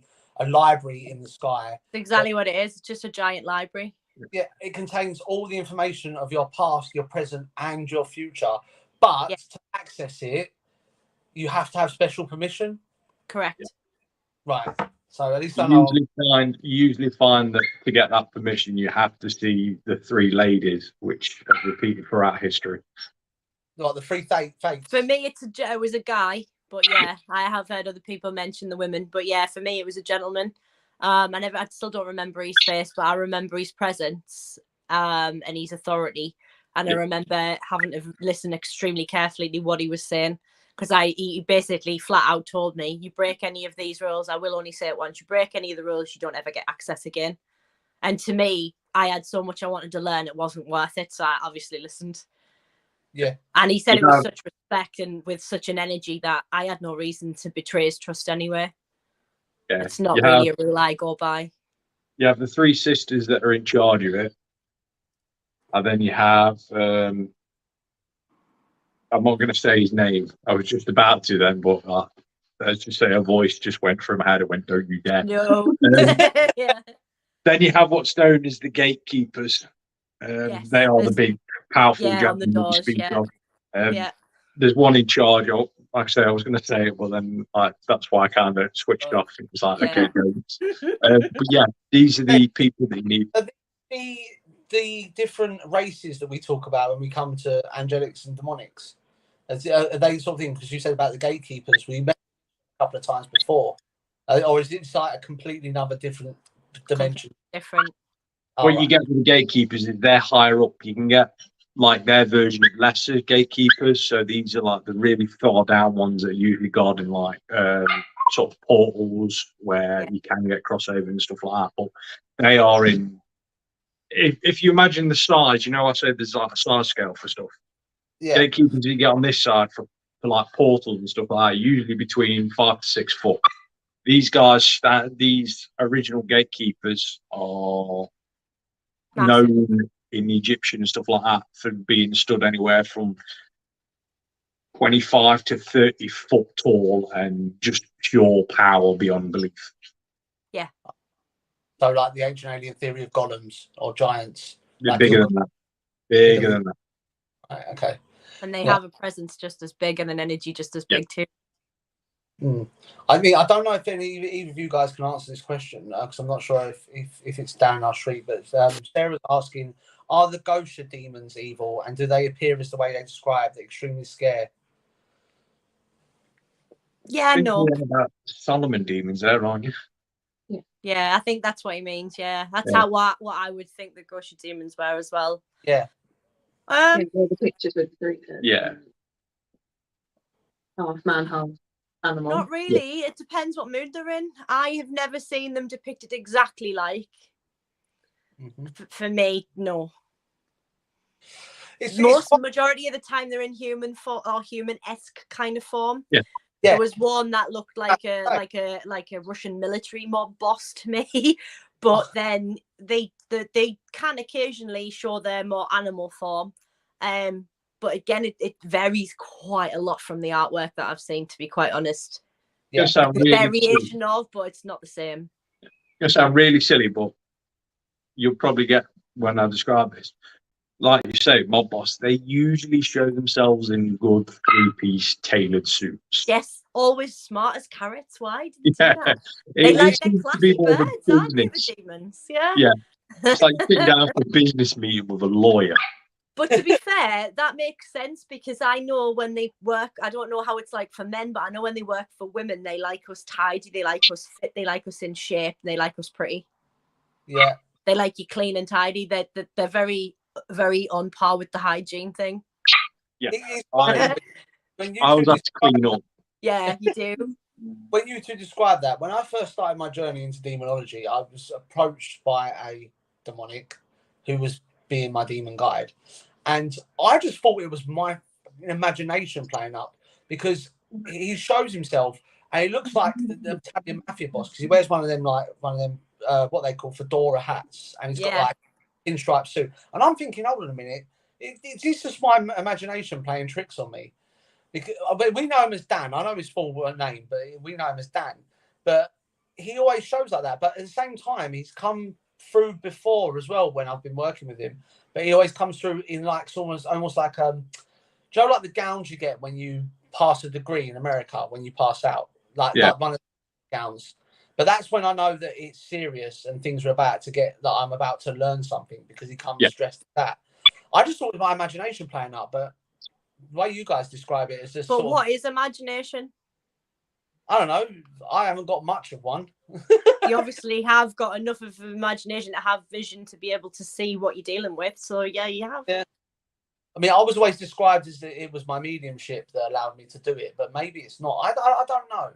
library in the sky. That's exactly what it is. It's just a giant library. Yeah, it contains all the information of your past, your present, and your future. But to access it, you have to have special permission. Correct. Right. So at least I know. You usually find that to get that permission, you have to see the three ladies, which have repeated throughout history. Like the three fates. For me, it was a guy, but yeah, I have heard other people mention the women. But yeah, for me, it was a gentleman. I still don't remember his face, but I remember his presence and his authority. And I remember having to listen extremely carefully to what he was saying, because he basically flat out told me, you break any of these rules, I will only say it once. You break any of the rules, you don't ever get access again. And to me, I had so much I wanted to learn, it wasn't worth it. So I obviously listened. Yeah. And he said it with such respect and with such an energy that I had no reason to betray his trust anyway. Yeah. It's not really a rule I go by. You have the 3 sisters that are in charge of it. And then you have, I'm not going to say his name. I was just about to then, but let's just say a voice just went from my head and went, don't you dare. No. Yeah. Then you have what's known as the gatekeepers. Yes, they are the big, powerful on the gentlemen doors, you speak yeah. of. There's one in charge. Like I say, I was going to say it, but then that's why I kind of switched off. It was like, okay, go. But yeah, these are the people that you need. The different races that we talk about when we come to angelics and demonics, are they sort of thing? Because you said about the gatekeepers, we met a couple of times before, or is it like a completely another different dimension? Different. What you get with the gatekeepers is they're higher up. You can get like their version of lesser gatekeepers. So these are like the really far down ones that are usually guarding like sort of portals where you can get crossover and stuff like that. But they are in. If you imagine the size, I said there's like a size scale for stuff. Yeah. Gatekeepers you get on this side for like portals and stuff like that, usually between 5 to 6 foot. These guys, these original gatekeepers are known in Egyptian and stuff like that for being stood anywhere from 25 to 30 foot tall and just pure power beyond belief. Yeah. So like the ancient alien theory of golems or giants. They're like bigger than that. Bigger than that. Right, okay. And they have a presence just as big and an energy just as big too. I mean, I don't know if either of you guys can answer this question because I'm not sure if it's down our street. But Sarah's asking: are the Gosha demons evil, and do they appear as the way they describe? They're extremely scared. Yeah, no. About Solomon demons, there, aren't you? Yeah, I think that's what he means. Yeah, that's what I would think the Gosha demons were as well. Yeah. The pictures with the 3. Yeah. Half man, half animal. Not really. It depends what mood they're in. I have never seen them depicted exactly like. For me, no. Majority of the time they're in human or human-esque kind of form. Yeah. There was one that looked like a Russian military mob boss to me, but then they can occasionally show their more animal form. But again, it varies quite a lot from the artwork that I've seen, to be quite honest. Yeah, really variation of, but it's not the same. It sound really silly, but you'll probably get when I describe this. Like you say, mob boss, they usually show themselves in good 3-piece tailored suits. Yes, always smart as carrots. Why did you do that? They like their classy birds, aren't they, the demons? Yeah. Yeah. It's like sitting down for a business meeting with a lawyer. But to be fair, that makes sense because I know when they work, I don't know how it's like for men, but I know when they work for women, they like us tidy, they like us fit, they like us in shape, they like us pretty. Yeah. They like you clean and tidy. They're very, very on par with the hygiene thing. Yeah. I was have to clean up. Yeah, you do. When you two describe that, when I first started my journey into demonology, I was approached by a demonic who was being my demon guide. And I just thought it was my imagination playing up because he shows himself and he looks like the Italian mafia boss because he wears one of them what they call fedora hats and he's got like pinstripe suit. And I'm thinking, hold on a minute, is this just my imagination playing tricks on me? Because we know him as Dan. I know his full name, but we know him as Dan. But he always shows like that. But at the same time, he's come through before as well when I've been working with him. But he always comes through in like almost like do you know like the gowns you get when you pass a degree in America when you pass out, like one of the gowns. But that's when I know that it's serious and things are about to get that I'm about to learn something because he comes dressed as that. I just thought of my imagination playing up, but the way you guys describe it is just. But what is imagination? I don't know. I haven't got much of one. You obviously have got enough of imagination to have vision to be able to see what you're dealing with. So yeah, you have. Yeah. I mean, I was always described as that it was my mediumship that allowed me to do it, but maybe it's not. I don't know.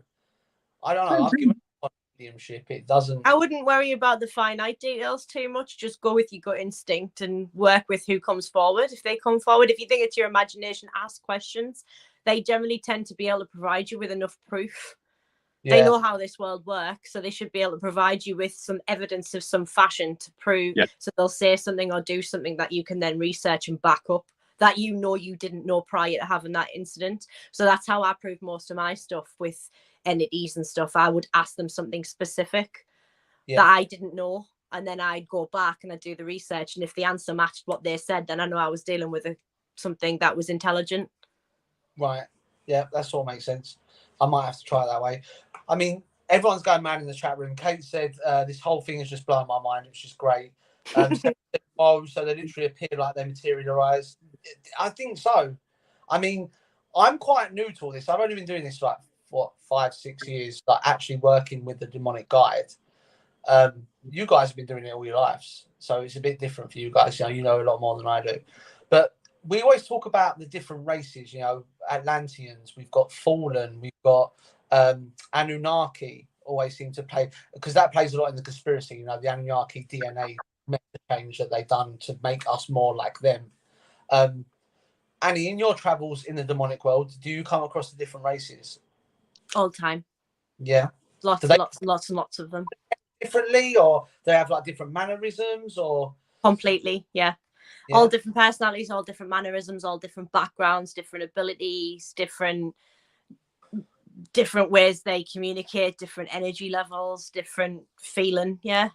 I don't know. I've given up on mediumship. It doesn't. I wouldn't worry about the finite details too much. Just go with your gut instinct and work with who comes forward. If they come forward, if you think it's your imagination, ask questions. They generally tend to be able to provide you with enough proof. Yeah. They know how this world works, so they should be able to provide you with some evidence of some fashion to prove. Yeah. So they'll say something or do something that you can then research and back up, that you know you didn't know prior to having that incident. So that's how I prove most of my stuff with entities and stuff. I would ask them something specific that I didn't know, and then I'd go back and I'd do the research, and if the answer matched what they said, then I know I was dealing with something that was intelligent. Right. Yeah, that all makes sense. I might have to try it that way. I mean, everyone's going mad in the chat room. Kate said this whole thing has just blown my mind, which is great. So they literally appear like they materialize. I think so. I mean, I'm quite new to all this. I've only been doing this for like 5-6 years, like actually working with the demonic guide. You guys have been doing it all your lives, so it's a bit different for you guys. You know a lot more than I do. But we always talk about the different races. You know, Atlanteans. We've got Fallen. We've got Anunnaki. Always seem to play, because that plays a lot in the conspiracy. You know, the Anunnaki DNA change that they've done to make us more like them. Annie, in your travels in the demonic world, do you come across the different races? All the time. Yeah. Lots and lots of them. Differently, or they have like different mannerisms, or completely, yeah. All different personalities, all different mannerisms, all different backgrounds, different abilities, different ways they communicate, different energy levels, different feeling. Yeah.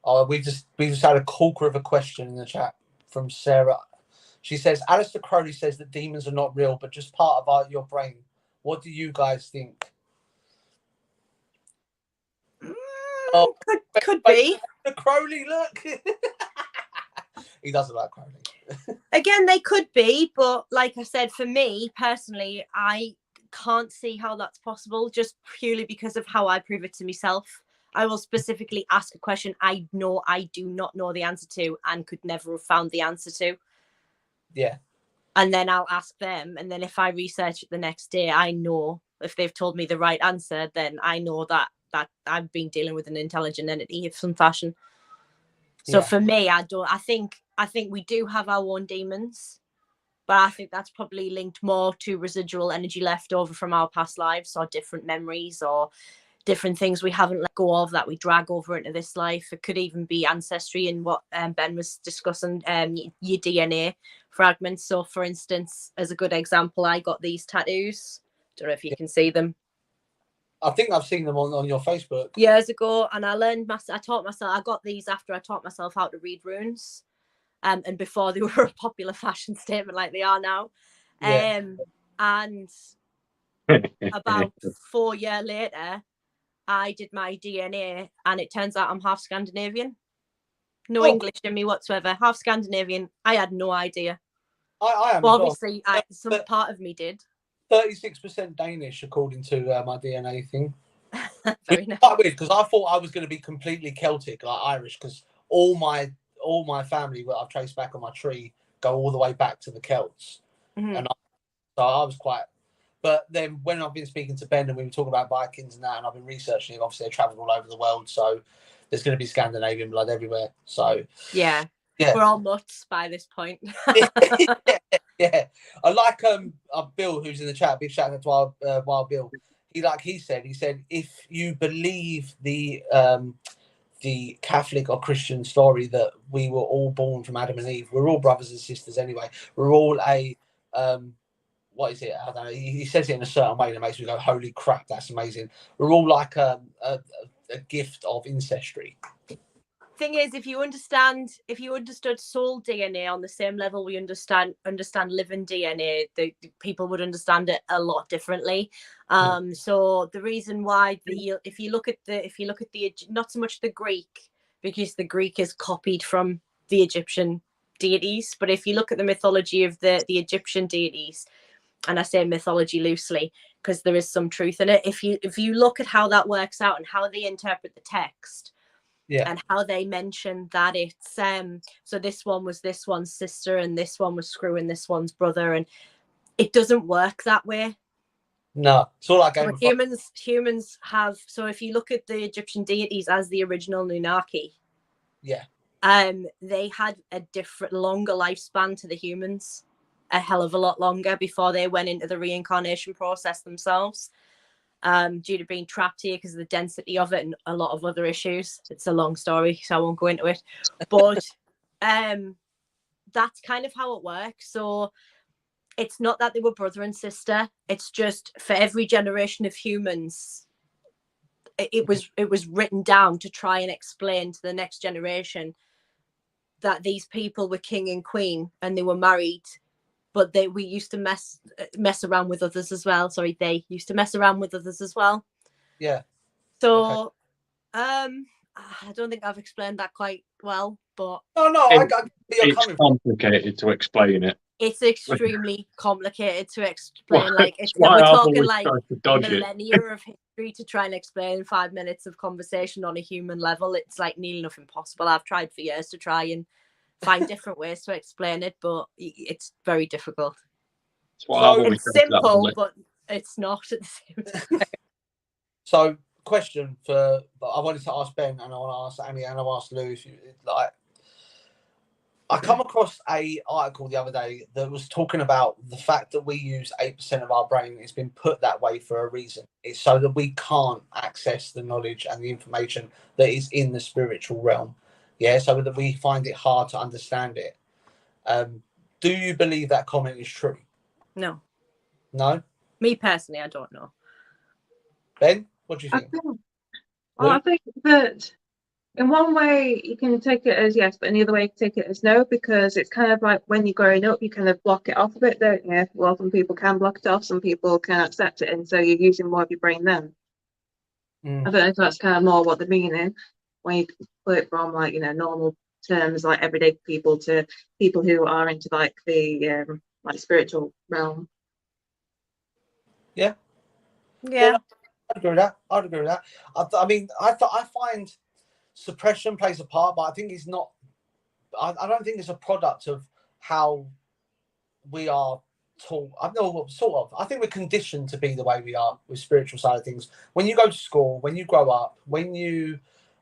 Oh, we just had a corker of a question in the chat from Sarah. She says, Alistair Crowley says that demons are not real, but just part of your brain. What do you guys think? Could be. The Crowley, look. He doesn't like Crowley. Again, they could be, but like I said, for me personally, I can't see how that's possible, just purely because of how I prove it to myself. I will specifically ask a question I know I do not know the answer to and could never have found the answer to. Yeah. And then I'll ask them. And then if I research it the next day, I know if they've told me the right answer, then I know that I've been dealing with an intelligent entity of some fashion. So for me, I think we do have our own demons, but I think that's probably linked more to residual energy left over from our past lives, or different memories, or different things we haven't let go of that we drag over into this life. It could even be ancestry, and what Ben was discussing, your DNA fragments. So for instance, as a good example, I got these tattoos. Don't know if you can see them. I think I've seen them on your Facebook years ago, and I taught myself. I got these after I taught myself how to read runes, and before they were a popular fashion statement like they are now. And about 4 years later, I did my DNA, and it turns out I'm half Scandinavian. No English in me whatsoever. Half Scandinavian. I had no idea. I am. Well, obviously, some part of me did. 36% Danish, according to my DNA thing. Very nice. Quite weird, because I thought I was going to be completely Celtic, like Irish, because all my family, what I've traced back on my tree, go all the way back to the Celts. Mm-hmm. And so I was quite. But then when I've been speaking to Ben and we were talking about Vikings and that, and I've been researching, obviously they travelled all over the world, so there's going to be Scandinavian blood everywhere. So yeah. We're all nuts by this point. yeah. I like Bill, who's in the chat. Big shout out to Wild Bill. He said if you believe the Catholic or Christian story that we were all born from Adam and Eve, we're all brothers and sisters anyway. We're all a what is it? I don't know. He says it in a certain way that makes me go, "Holy crap, that's amazing." We're all like a gift of ancestry. Thing is, if you understood soul DNA on the same level we understand living DNA, the people would understand it a lot differently. So the reason why if you look at the not so much the Greek, because the Greek is copied from the Egyptian deities, but if you look at the mythology of the Egyptian deities, and I say mythology loosely because there is some truth in it, if you look at how that works out and how they interpret the text, Yeah. And how they mentioned that it's so this one was this one's sister and this one was Screw and this one's brother, and it doesn't work that way. No, it's all like Game of Thrones. Humans have, so if you look at the Egyptian deities as the original Nunaki, yeah, they had a different, longer lifespan to the humans, a hell of a lot longer before they went into the reincarnation process themselves. Due to being trapped here because of the density of it and a lot of other issues. It's a long story, so I won't go into it. But that's kind of how it works. So it's not that they were brother and sister. It's just for every generation of humans, it was written down to try and explain to the next generation that these people were king and queen and they were married. But we used to mess around with others as well. Sorry, they used to mess around with others as well. Yeah. So, I don't think I've explained that quite well, but it's complicated to explain it. It's extremely complicated to explain. We're talking like millennia of history to try and explain 5 minutes of conversation on a human level. It's like nearly enough impossible. I've tried for years to try and find different ways to explain it, but it's very difficult. It's simple, but it's not at the same time. So, question I wanted to ask Ben, and I want to ask Annie, and I'll ask Lou if you like. I come across a article the other day that was talking about the fact that we use 8% of our brain. It's been put that way for a reason. It's so that we can't access the knowledge and the information that is in the spiritual realm. Yeah, so that we find it hard to understand it. Do you believe that comment is true? No. No? Me personally, I don't know. Ben, what do you think? I think that in one way you can take it as yes, but in the other way you can take it as no, because it's kind of like when you're growing up, you kind of block it off a bit, don't you? Well, some people can block it off, some people can accept it, and so you're using more of your brain then. I don't know if that's kind of more what the meaning when you put it from like, normal terms like everyday people to people who are into like the like spiritual realm. Yeah. Yeah. I'd agree with that. I mean, I find suppression plays a part, but I think it's not. I don't think it's a product of how we are taught. I know, sort of. I think we're conditioned to be the way we are with spiritual side of things. When you go to school, when you grow up, when you're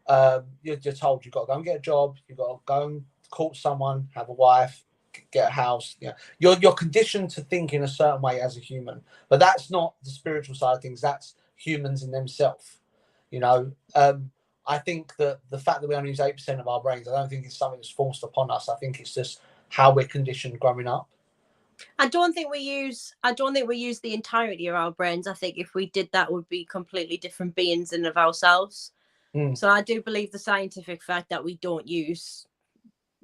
told you've got to go and get a job, you've got to go and court someone, have a wife, get a house. You're conditioned to think in a certain way as a human, but that's not the spiritual side of things. That's humans in themselves. I think that the fact that we only use 8% of our brains, I don't think it's something that's forced upon us. I think it's just how we're conditioned growing up. I don't think we use the entirety of our brains. I think if we did that, would be completely different beings in of ourselves. So I do believe the scientific fact that we don't use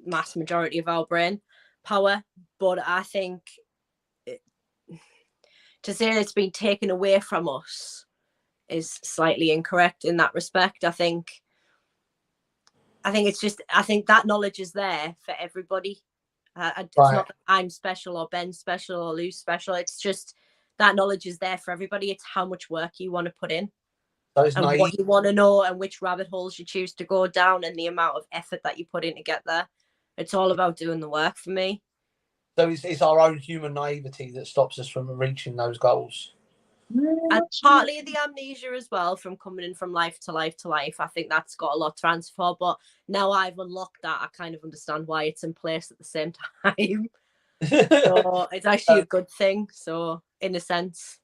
mass majority of our brain power, but I think to say it's been taken away from us is slightly incorrect in that respect. I think that knowledge is there for everybody. It's not that I'm special or Ben's special or Lou's special. It's just that knowledge is there for everybody. It's how much work you want to put in and what you want to know and which rabbit holes you choose to go down and the amount of effort that you put in to get there. It's all about doing the work for me. So it's our own human naivety that stops us from reaching those goals. And partly the amnesia as well, from coming in from life to life to life. I think that's got a lot to answer for, but now I've unlocked that, I kind of understand why it's in place at the same time. So it's actually a good thing. So in a sense.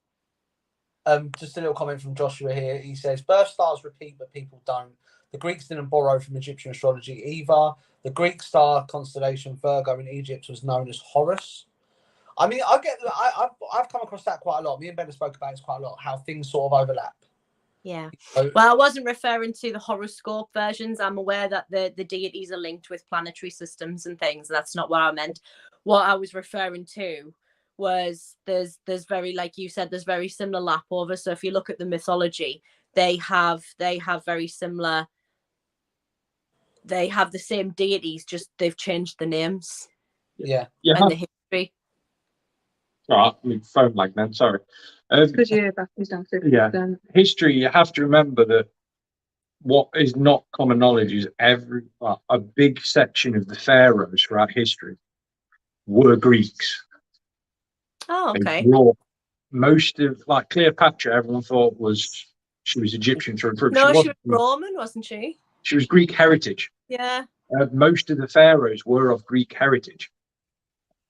Just a little comment from Joshua here. He says, birth stars repeat, but people don't. The Greeks didn't borrow from Egyptian astrology either. The Greek star constellation Virgo in Egypt was known as Horus. I mean, I've come across that quite a lot. Me and Ben have spoke about it quite a lot, how things sort of overlap. Yeah. Well, I wasn't referring to the horoscope versions. I'm aware that the deities are linked with planetary systems and things. That's not what I meant. What I was referring to was there's very, like you said, there's very similar lap over. So if you look at the mythology, they have very similar. They have the same deities, just they've changed the names. Yeah. And the history. Right, phone lag then, sorry. Because your battery's down 50%. Yeah. History, you have to remember that what is not common knowledge is a big section of the pharaohs throughout history were Greeks. Oh, They okay. brought most of, like Cleopatra, everyone thought she was Egyptian through and through. No, she was Roman, wasn't she? She was Greek heritage. Yeah. Most of the pharaohs were of Greek heritage.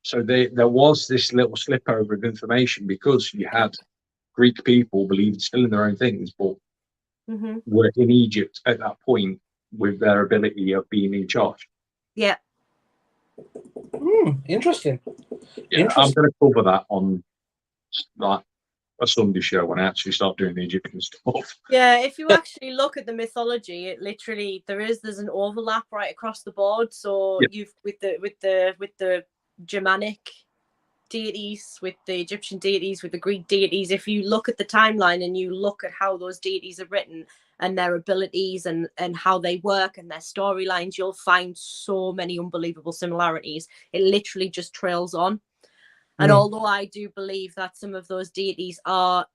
So there was this little slip over of information because you had Greek people believed still in their own things, but were in Egypt at that point with their ability of being in charge. Yeah. Interesting. Yeah, I'm going to cover that on like a Sunday show when I actually start doing the Egyptian stuff. Yeah, if you actually look at the mythology, it literally there's an overlap right across the board. So you've with the Germanic deities, with the Egyptian deities, with the Greek deities. If you look at the timeline and you look at how those deities are written and their abilities and how they work and their storylines, you'll find so many unbelievable similarities. It literally just trails on. And although I do believe that some of those deities are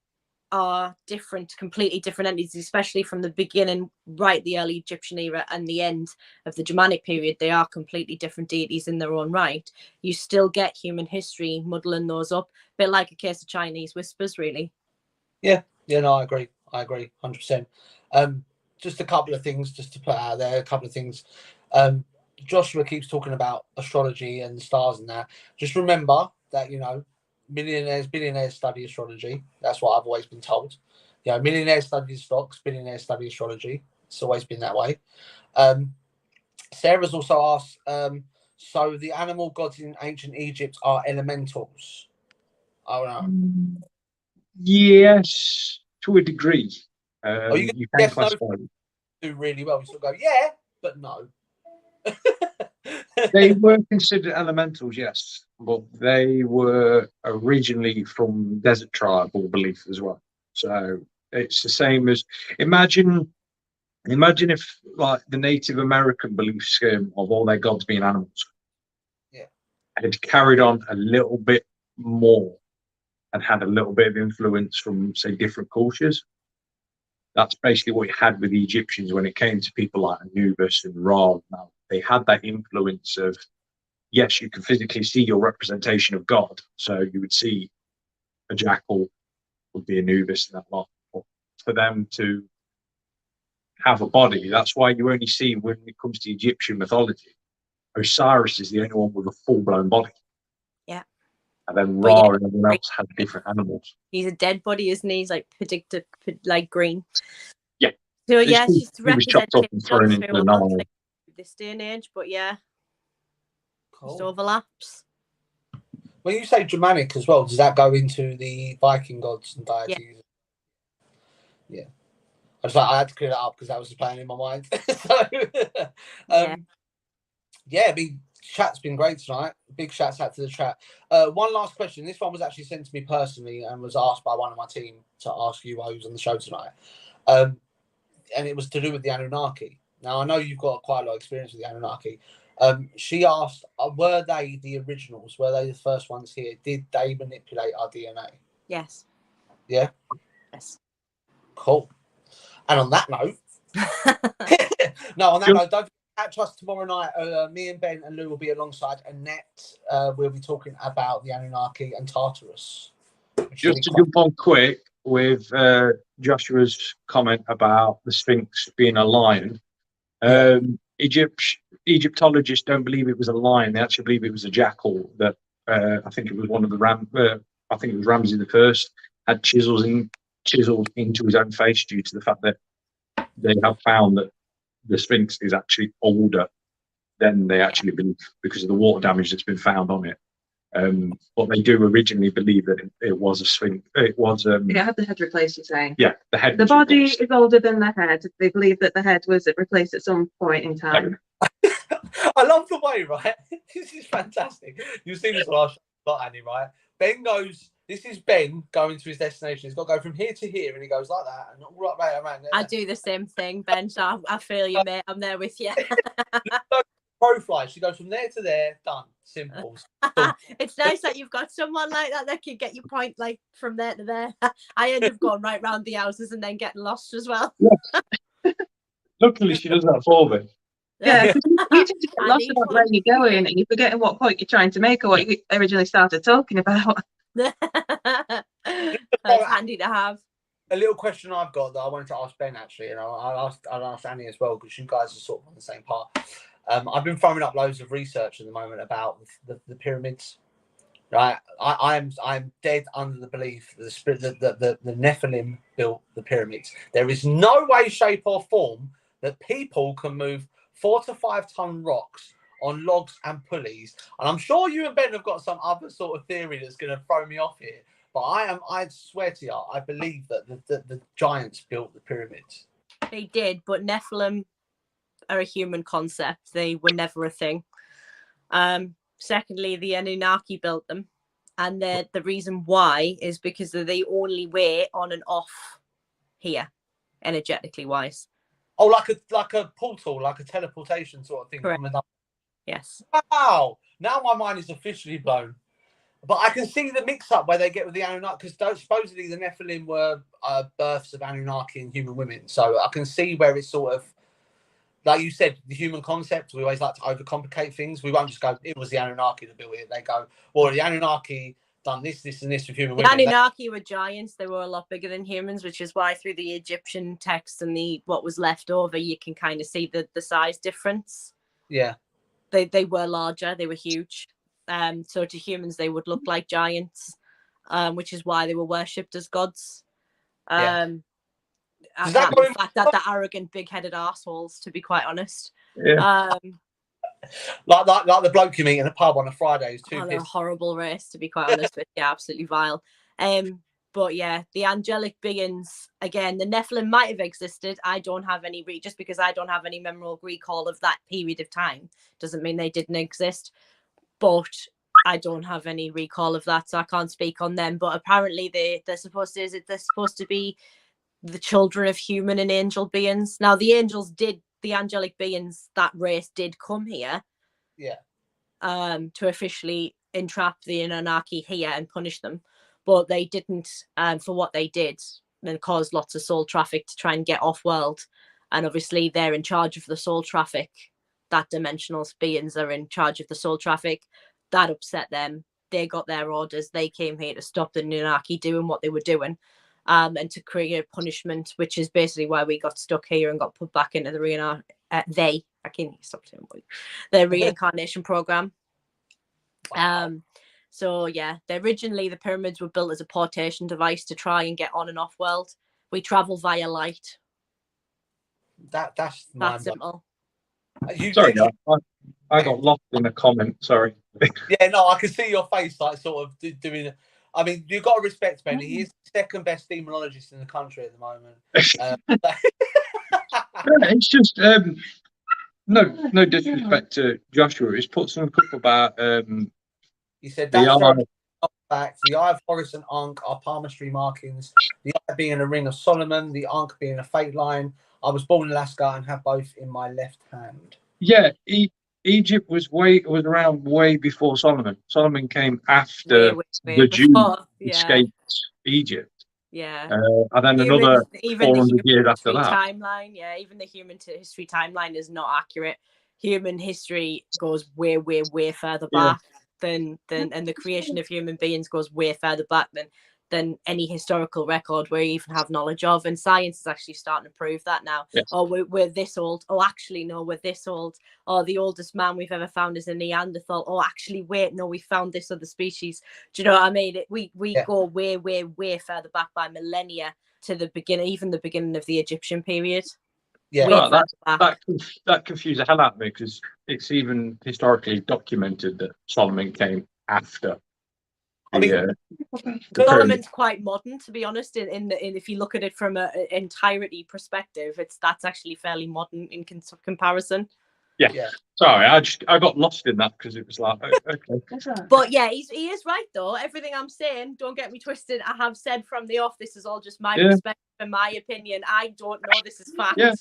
different, completely different entities, especially from the beginning, right, the early Egyptian era and the end of the Germanic period, they are completely different deities in their own right. You still get human history muddling those up, a bit like a case of Chinese whispers, really. Yeah, no, I agree 100%. Just a couple of things just to put out there, Joshua keeps talking about astrology and stars and that. Just remember that, billionaires study astrology. That's what I've always been told. Millionaires study stocks, billionaires study astrology. It's always been that way. Sarah's also asked, so the animal gods in ancient Egypt are elementals? Oh, no. Yes, to a degree. You can classify them. Do really well. You sort of go, yeah, but no. They were considered elementals, yes, but they were originally from desert tribal belief as well. So it's the same as imagine if like the Native American belief scheme of all their gods being animals, had carried on a little bit more and had a little bit of influence from say different cultures. That's basically what you had with the Egyptians when it came to people like Anubis and Ra. Now, they had that influence of, yes, you can physically see your representation of God. So you would see a jackal would be Anubis and that lot. But for them to have a body, that's why you only see when it comes to Egyptian mythology, Osiris is the only one with a full-blown body. Yeah. And then Ra and everyone else had different animals. He's a dead body, isn't he? He's like predicted, like green. Yeah. So yeah, she's he was chopped up and thrown into the Nile. Like this day and age, but yeah, cool. Just overlaps. When you say Germanic as well, does that go into the Viking gods and deities? Yeah. I had to clear that up because that was playing in my mind. I mean, chat's been great tonight. Big shouts out to the chat. One last question. This one was actually sent to me personally and was asked by one of my team to ask you while who's on the show tonight. And it was to do with the Anunnaki. Now, I know you've got quite a lot of experience with the Anunnaki. She asked, were they the originals? Were they the first ones here? Did they manipulate our DNA? Yes. Yeah? Yes. Cool. And on that note, don't catch us tomorrow night. Me and Ben and Lou will be alongside Annette. We'll be talking about the Anunnaki and Tartarus. Just to jump on quick with Joshua's comment about the Sphinx being a lion. Egyptologists don't believe it was a lion. They actually believe it was a jackal. That I think it was one of the I think it was Ramses the First had chiseled into his own face due to the fact that they have found that the Sphinx is actually older than they actually believe because of the water damage that's been found on it. But they do originally believe that it was a Sphinx. It was. It had the head replaced, you're saying? Yeah, the head. The body is older than the head. They believe that the head was replaced at some point in time. I love the way, right? This is fantastic. You've seen this last shot, Annie, right? Ben goes. This is Ben going to his destination. He's got to go from here to here, and he goes like that, and all right around there. I do the same thing, Ben. So I feel you, mate. I'm there with you. Profile. She goes from there to there. Done. Simple. It's nice that you've got someone like that can get your point like from there to there. I end up going right round the houses and then getting lost as well. Luckily, she does that for me. Yeah, 'cause you tend to get lost Handy about where you're going and you're forgetting what point you're trying to make or what you originally started talking about. That's handy to have. A little question I've got that I wanted to ask Ben actually, and I'll ask Annie as well because you guys are sort of on the same part. I've been throwing up loads of research at the moment about the pyramids. Right, I'm dead under the belief that the Nephilim built the pyramids. There is no way, shape, or form that people can move 4 to 5 ton rocks on logs and pulleys. And I'm sure you and Ben have got some other sort of theory that's going to throw me off here. But I swear to you, I believe that the giants built the pyramids. They did, but Nephilim are a human concept. They were never a thing. Secondly, the Anunnaki built them, and the reason why is because they're the only way on and off here, energetically wise. Oh, like a portal, like a teleportation sort of thing. Correct. Yes. Wow! Now my mind is officially blown. But I can see the mix-up where they get with the Anunnaki, because supposedly the Nephilim were births of Anunnaki and human women. So I can see where it's sort of, like you said, the human concept. We always like to overcomplicate things. We won't just go, it was the Anunnaki that built it. They go, well, the Anunnaki done this, this, and this with human women. The Anunnaki were giants. They were a lot bigger than humans, which is why through the Egyptian texts and what was left over, you can kind of see the size difference. Yeah. They were larger. They were huge. So to humans, they would look like giants, which is why they were worshipped as gods. Does that go in fact that arrogant, big-headed assholes, to be quite honest. Yeah. Like the bloke you meet in a pub on a Friday is too they're a horrible race, to be quite honest with you. Absolutely vile. But yeah, the angelic beings, again, the Nephilim might have existed. I don't have any just because I don't have any memorable recall of that period of time doesn't mean they didn't exist. But I don't have any recall of that, so I can't speak on them. But apparently they're supposed to be the children of human and angel beings. Now the angelic beings, that race did come here. Yeah. To officially entrap the Anunnaki here and punish them. But they didn't for what they did and caused lots of soul traffic to try and get off world. And obviously they're in charge of the soul traffic. That dimensional beings are in charge of the soul traffic. That upset them. They got their orders. They came here to stop the Anunnaki doing what they were doing, and to create punishment, which is basically why we got stuck here and got put back into the reincarnation program. Wow. So yeah, originally the pyramids were built as a portation device to try and get on and off world. We travel via light. That's simple. Sorry, I got lost in a comment. Sorry. Yeah, no, I can see your face, like sort of doing. I mean, you've got to respect Ben. He is the second best demonologist in the country at the moment. It's just no disrespect to Joshua. He's put some stuff about he said that's fact. The eye of Horus and Ankh are palmistry markings. The eye being a ring of Solomon. The Ankh being a fate line. I was born in Alaska and have both in my left hand. Yeah, Egypt was around way before Solomon. Solomon came after the Jews escaped Egypt. Yeah, and then another 400 years after that. Timeline, yeah, even the human history timeline is not accurate. Human history goes way, way, way further back than and the creation of human beings goes way further back than any historical record we even have knowledge of. And science is actually starting to prove that now. Yes. Oh, we're this old. Oh, actually, no, we're this old. Oh, the oldest man we've ever found is a Neanderthal. Oh, actually, wait, no, we found this other species. Do you know what I mean? We go way, way, way further back by millennia to the beginning, even the beginning of the Egyptian period. Yeah, that confused the hell out of me because it's even historically documented that Solomon came after. Solomon's quite modern, to be honest. In if you look at it from an entirety perspective, that's actually fairly modern in comparison. Yeah. Sorry, I got lost in that because it was like okay. But yeah, he is right though. Everything I'm saying, don't get me twisted. I have said from the off, this is all just my perspective and my opinion. I don't know this is fact. Yeah.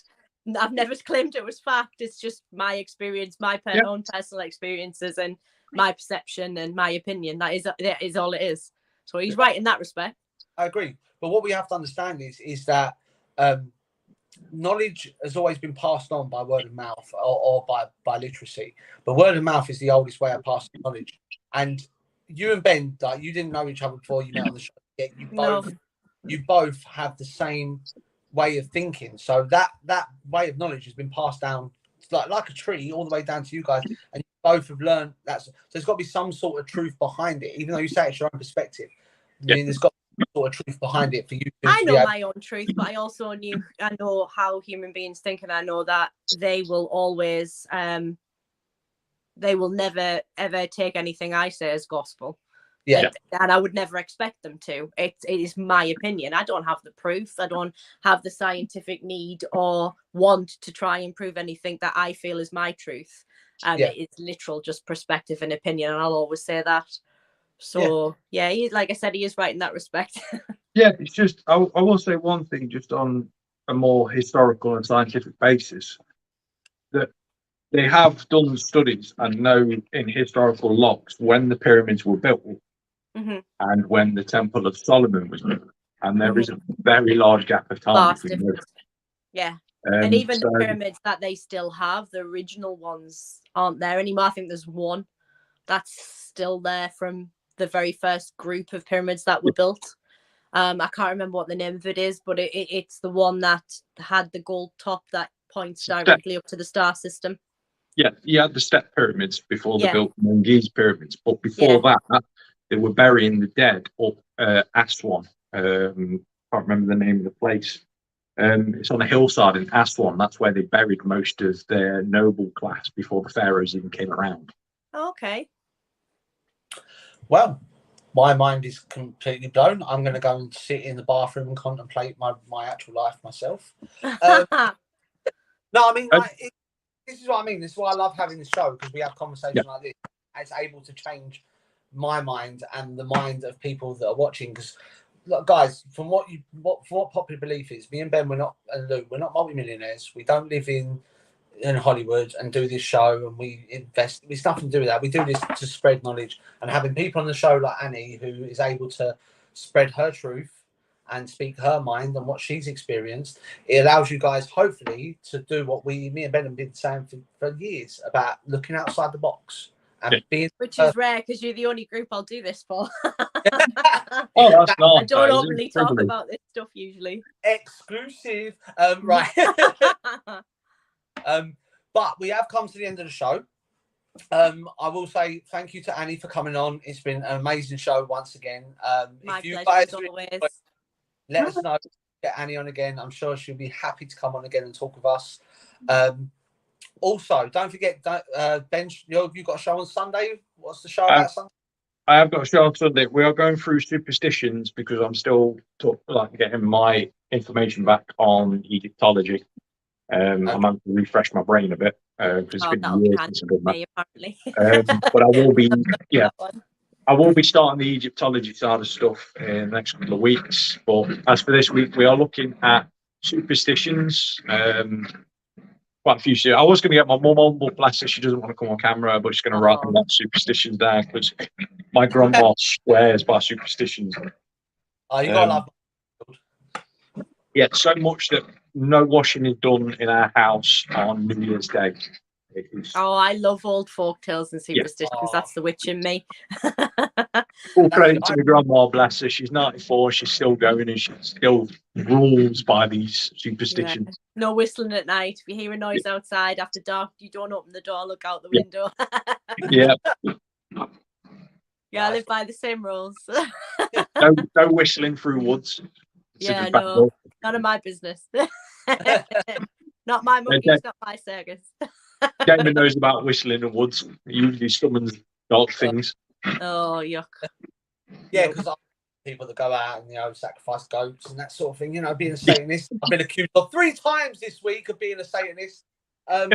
I've never claimed it was fact. It's just my experience, my own personal experiences, and my perception and my opinion. That is all it is. So he's right in that respect. I agree. But what we have to understand is that knowledge has always been passed on by word of mouth or by literacy, but word of mouth is the oldest way of passing knowledge. And you and Ben, like, you didn't know each other before you met on the show, yet you both have the same way of thinking. So that way of knowledge has been passed down like a tree all the way down to you guys, and you both have learned that. So there's got to be some sort of truth behind it, even though you say it's your own perspective. I mean, there's got sort of truth behind it for you. I know my own truth, but I also I know how human beings think, and I know that they will always, they will never ever take anything I say as gospel. Yeah. And I would never expect them to. It is my opinion. I don't have the proof. I don't have the scientific need or want to try and prove anything that I feel is my truth. It is literal just perspective and opinion, and I'll always say that. So like I said, he is right in that respect. Yeah, it's just I will say one thing just on a more historical and scientific basis, that they have done studies and know in historical logs when the pyramids were built and when the Temple of Solomon was built, and there is a very large gap of time between those. Yeah. And even the pyramids that they still have, the original ones aren't there anymore. I think there's one that's still there from the very first group of pyramids that were built. I can't remember what the name of it is, but it's the one that had the gold top that points directly up to the star system. Yeah, you had the step pyramids before they built the Mengi's pyramids, but before that, they were burying the dead up Aswan. Can't remember the name of the place. It's on a hillside in Aswan. That's where they buried most of their noble class before the pharaohs even came around. Okay. Well, my mind is completely blown. I'm going to go and sit in the bathroom and contemplate my actual life myself. No, I mean, this is what I mean. This is why I love having the show, because we have conversations like this. It's able to change my mind and the mind of people that are watching. Because, look, guys, from what popular belief is, me and Ben, and Lou, we're not multimillionaires. We don't live in Hollywood and do this show, and we invest. It's nothing to do with that. We do this to spread knowledge, and having people on the show like Annie, who is able to spread her truth and speak her mind and what she's experienced, it allows you guys hopefully to do what me and Ben have been saying for years about looking outside the box and being. Which is rare, because you're the only group I'll do this for. Oh, that's nice. I don't openly talk about this stuff usually. Exclusive, right? But we have come to the end of the show. I will say thank you to Annie for coming on. It's been an amazing show once again. My if you pleasure, guys as always. let us know. Get Annie on again. I'm sure she'll be happy to come on again and talk with us. Also, don't forget, Ben, you've got a show on Sunday. What's the show about Sunday? I have got a show on Sunday. We are going through superstitions because I'm still getting my information back on Egyptology. I'm having to refresh my brain a bit because it's been years since I've done that. Apparently. But I will be, I will be starting the Egyptology side of stuff in the next couple of weeks. But as for this week, we are looking at superstitions. Quite a few. I was going to get my mum on, but bless her, she doesn't want to come on camera, but she's going to write a lot of superstitions down because my grandma swears by superstitions. Oh, you got to love. Yeah, so much that no washing is done in our house on New Year's Day. I love old folk tales and superstitions. That's the witch in me. Full credit to my grandma, bless her. She's 94, she's still going, and she still rules by these superstitions. Yeah. No whistling at night. If you hear a noise outside after dark, you don't open the door, look out the window. Yeah. Yeah, I live by the same rules. No whistling through woods. No, none of my business. Not my monkeys, not my circus. Damon knows about whistling in woods. He usually summons dark things. Oh, yuck. Yeah, because people that go out and sacrifice goats and that sort of thing. Being a Satanist, I've been accused of 3 times this week of being a Satanist. I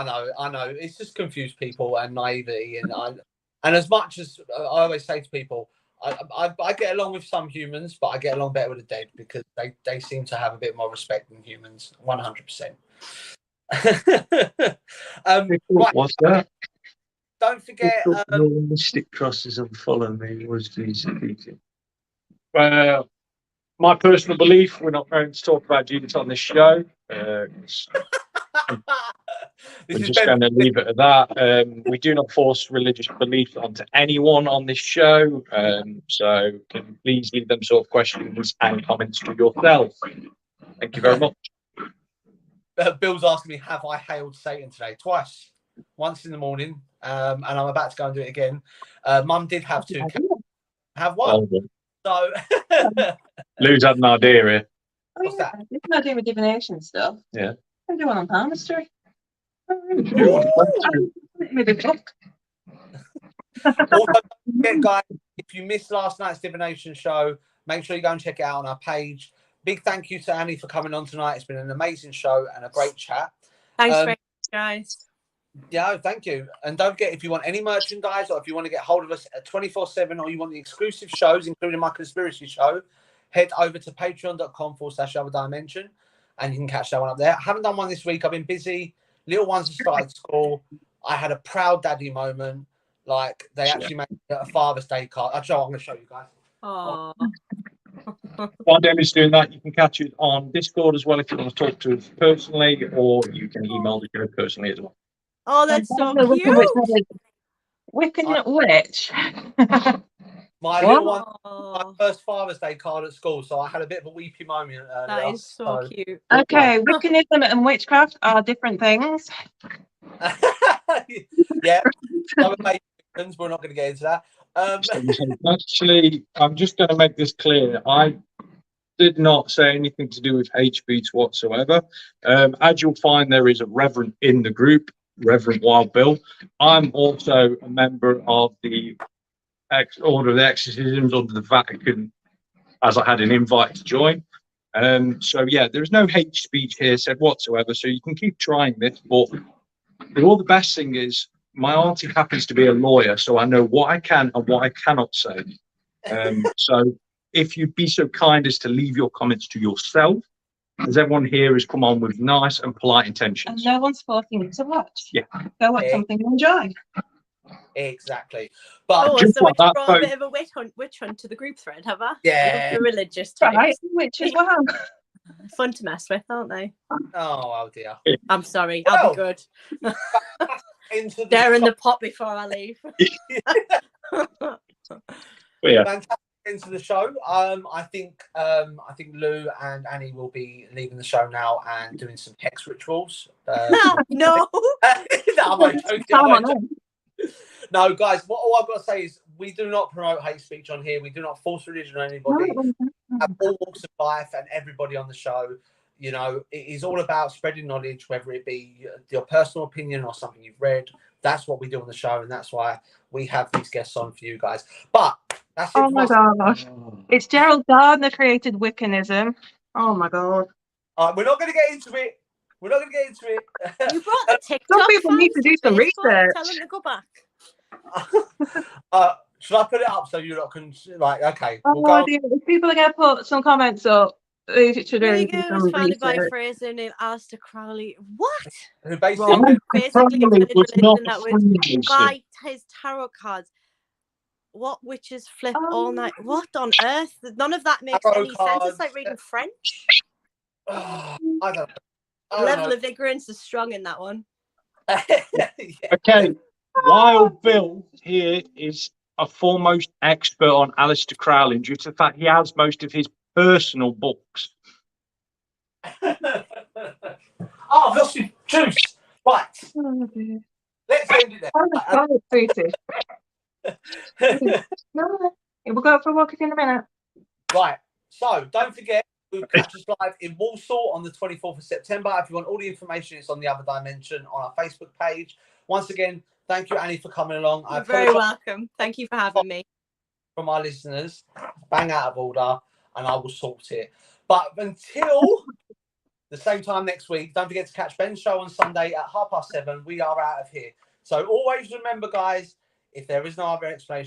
know. It's just confused people and naivety, and as much as I always say to people, I get along with some humans, but I get along better with the dead because they seem to have a bit more respect than humans. 100%. What's that? Don't forget. Mystic crosses and follow me was Jesus speaking. Well, My personal belief, we're not going to talk about Jesus on this show. We're just going to leave it at that. We do not force religious belief onto anyone on this show. So can you please leave them sort of questions and comments to yourself. Thank you very much. Bill's asking me, have I hailed Satan today? Twice. Once in the morning, and I'm about to go and do it again. Mum did have 2 cats. Have one. So Lou's had an idea here. What's that? You can do with divination stuff. Yeah. I'm doing on palmistry. Also, guys, if you missed last night's divination show, make sure you go and check it out on our page. Big thank you to Annie for coming on tonight. It's been an amazing show and a great chat. Thanks very much, guys. Yeah, thank you. And don't forget, if you want any merchandise or if you want to get hold of us at 24/7 or you want the exclusive shows, including my conspiracy show, head over to patreon.com/other dimension and you can catch that one up there. I haven't done one this week. I've been busy. Little ones have started school. I had a proud daddy moment. Like, they actually made a Father's Day card. I'm going to show you guys. Oh. While Demi's doing that, you can catch it on Discord as well if you want to talk to us personally, or you can email the show personally as well. Oh, that's so cute. Wiccan Witch. My little one, my first Father's Day card at school, so I had a bit of a weepy moment earlier. That is so cute. Okay, Wiccanism and witchcraft are different things. Yeah, we're not going to get into that. Actually, I'm just going to make this clear. I did not say anything to do with hate speech whatsoever. As you'll find, there is a reverend in the group, Reverend Wild Bill. I'm also a member of the Order of the Exorcisms under the Vatican, as I had an invite to join. So yeah, there's no hate speech here said whatsoever. So you can keep trying this, but the best thing is my auntie happens to be a lawyer, so I know what I can and what I cannot say. So if you'd be so kind as to leave your comments to yourself, as everyone here has come on with nice and polite intentions. And no one's forcing you to watch. Yeah. Go watch something you enjoy. Exactly. But so we brought a bit of a witch hunt to the group thread, have I? Yeah. The religious types. Right, which is well. Fun to mess with, aren't they? Oh dear. I'm sorry. I'll be good. They're in the pot before I leave. Yeah. Fantastic into the show. I think Lou and Annie will be leaving the show now and doing some hex rituals. No. No, guys, all I've got to say is we do not promote hate speech on here. We do not force religion on anybody. Have all walks of life and everybody on the show. You know, it is all about spreading knowledge, whether it be your personal opinion or something you've read. That's what we do on the show, and that's why we have these guests on for you guys. But that's it. Oh my gosh. It's Gerald Gardner created Wiccanism. Oh my god. We're not going to get into it. We're not going to get into it. You brought the TikTok. Some people need to do some research. Tell them to go back. Should I put it up so you lot can okay? Oh, We'll dear. If people are going to put some comments up, they should really do Regan some was founded by a research. Fraser named Aleister Crowley. What? Who basically Basically was not that would Freemason. buy his tarot cards. What witches flip all night? What on earth? None of that makes Tarot any sense. It's cards. like reading French. I don't know. Level of ignorance is strong in that one. Yeah. Okay, Wild Bill here is a foremost expert on Aleister Crowley due to the fact he has most of his personal books. I've lost your juice. Right. Oh, dear. Let's end it there. No, we'll go for a walk in a minute. Right. So don't forget, we'll catch us live in Walsall on the 24th of September. If you want all the information, it's on the Other Dimension on our Facebook page. Once again, thank you, Annie, for coming along. You're very welcome. Thank you for having me. From our listeners, bang out of order, and I will sort it. But until the same time next week, don't forget to catch Ben's show on Sunday at 7:30. We are out of here. So always remember, guys, if there is no other explanation,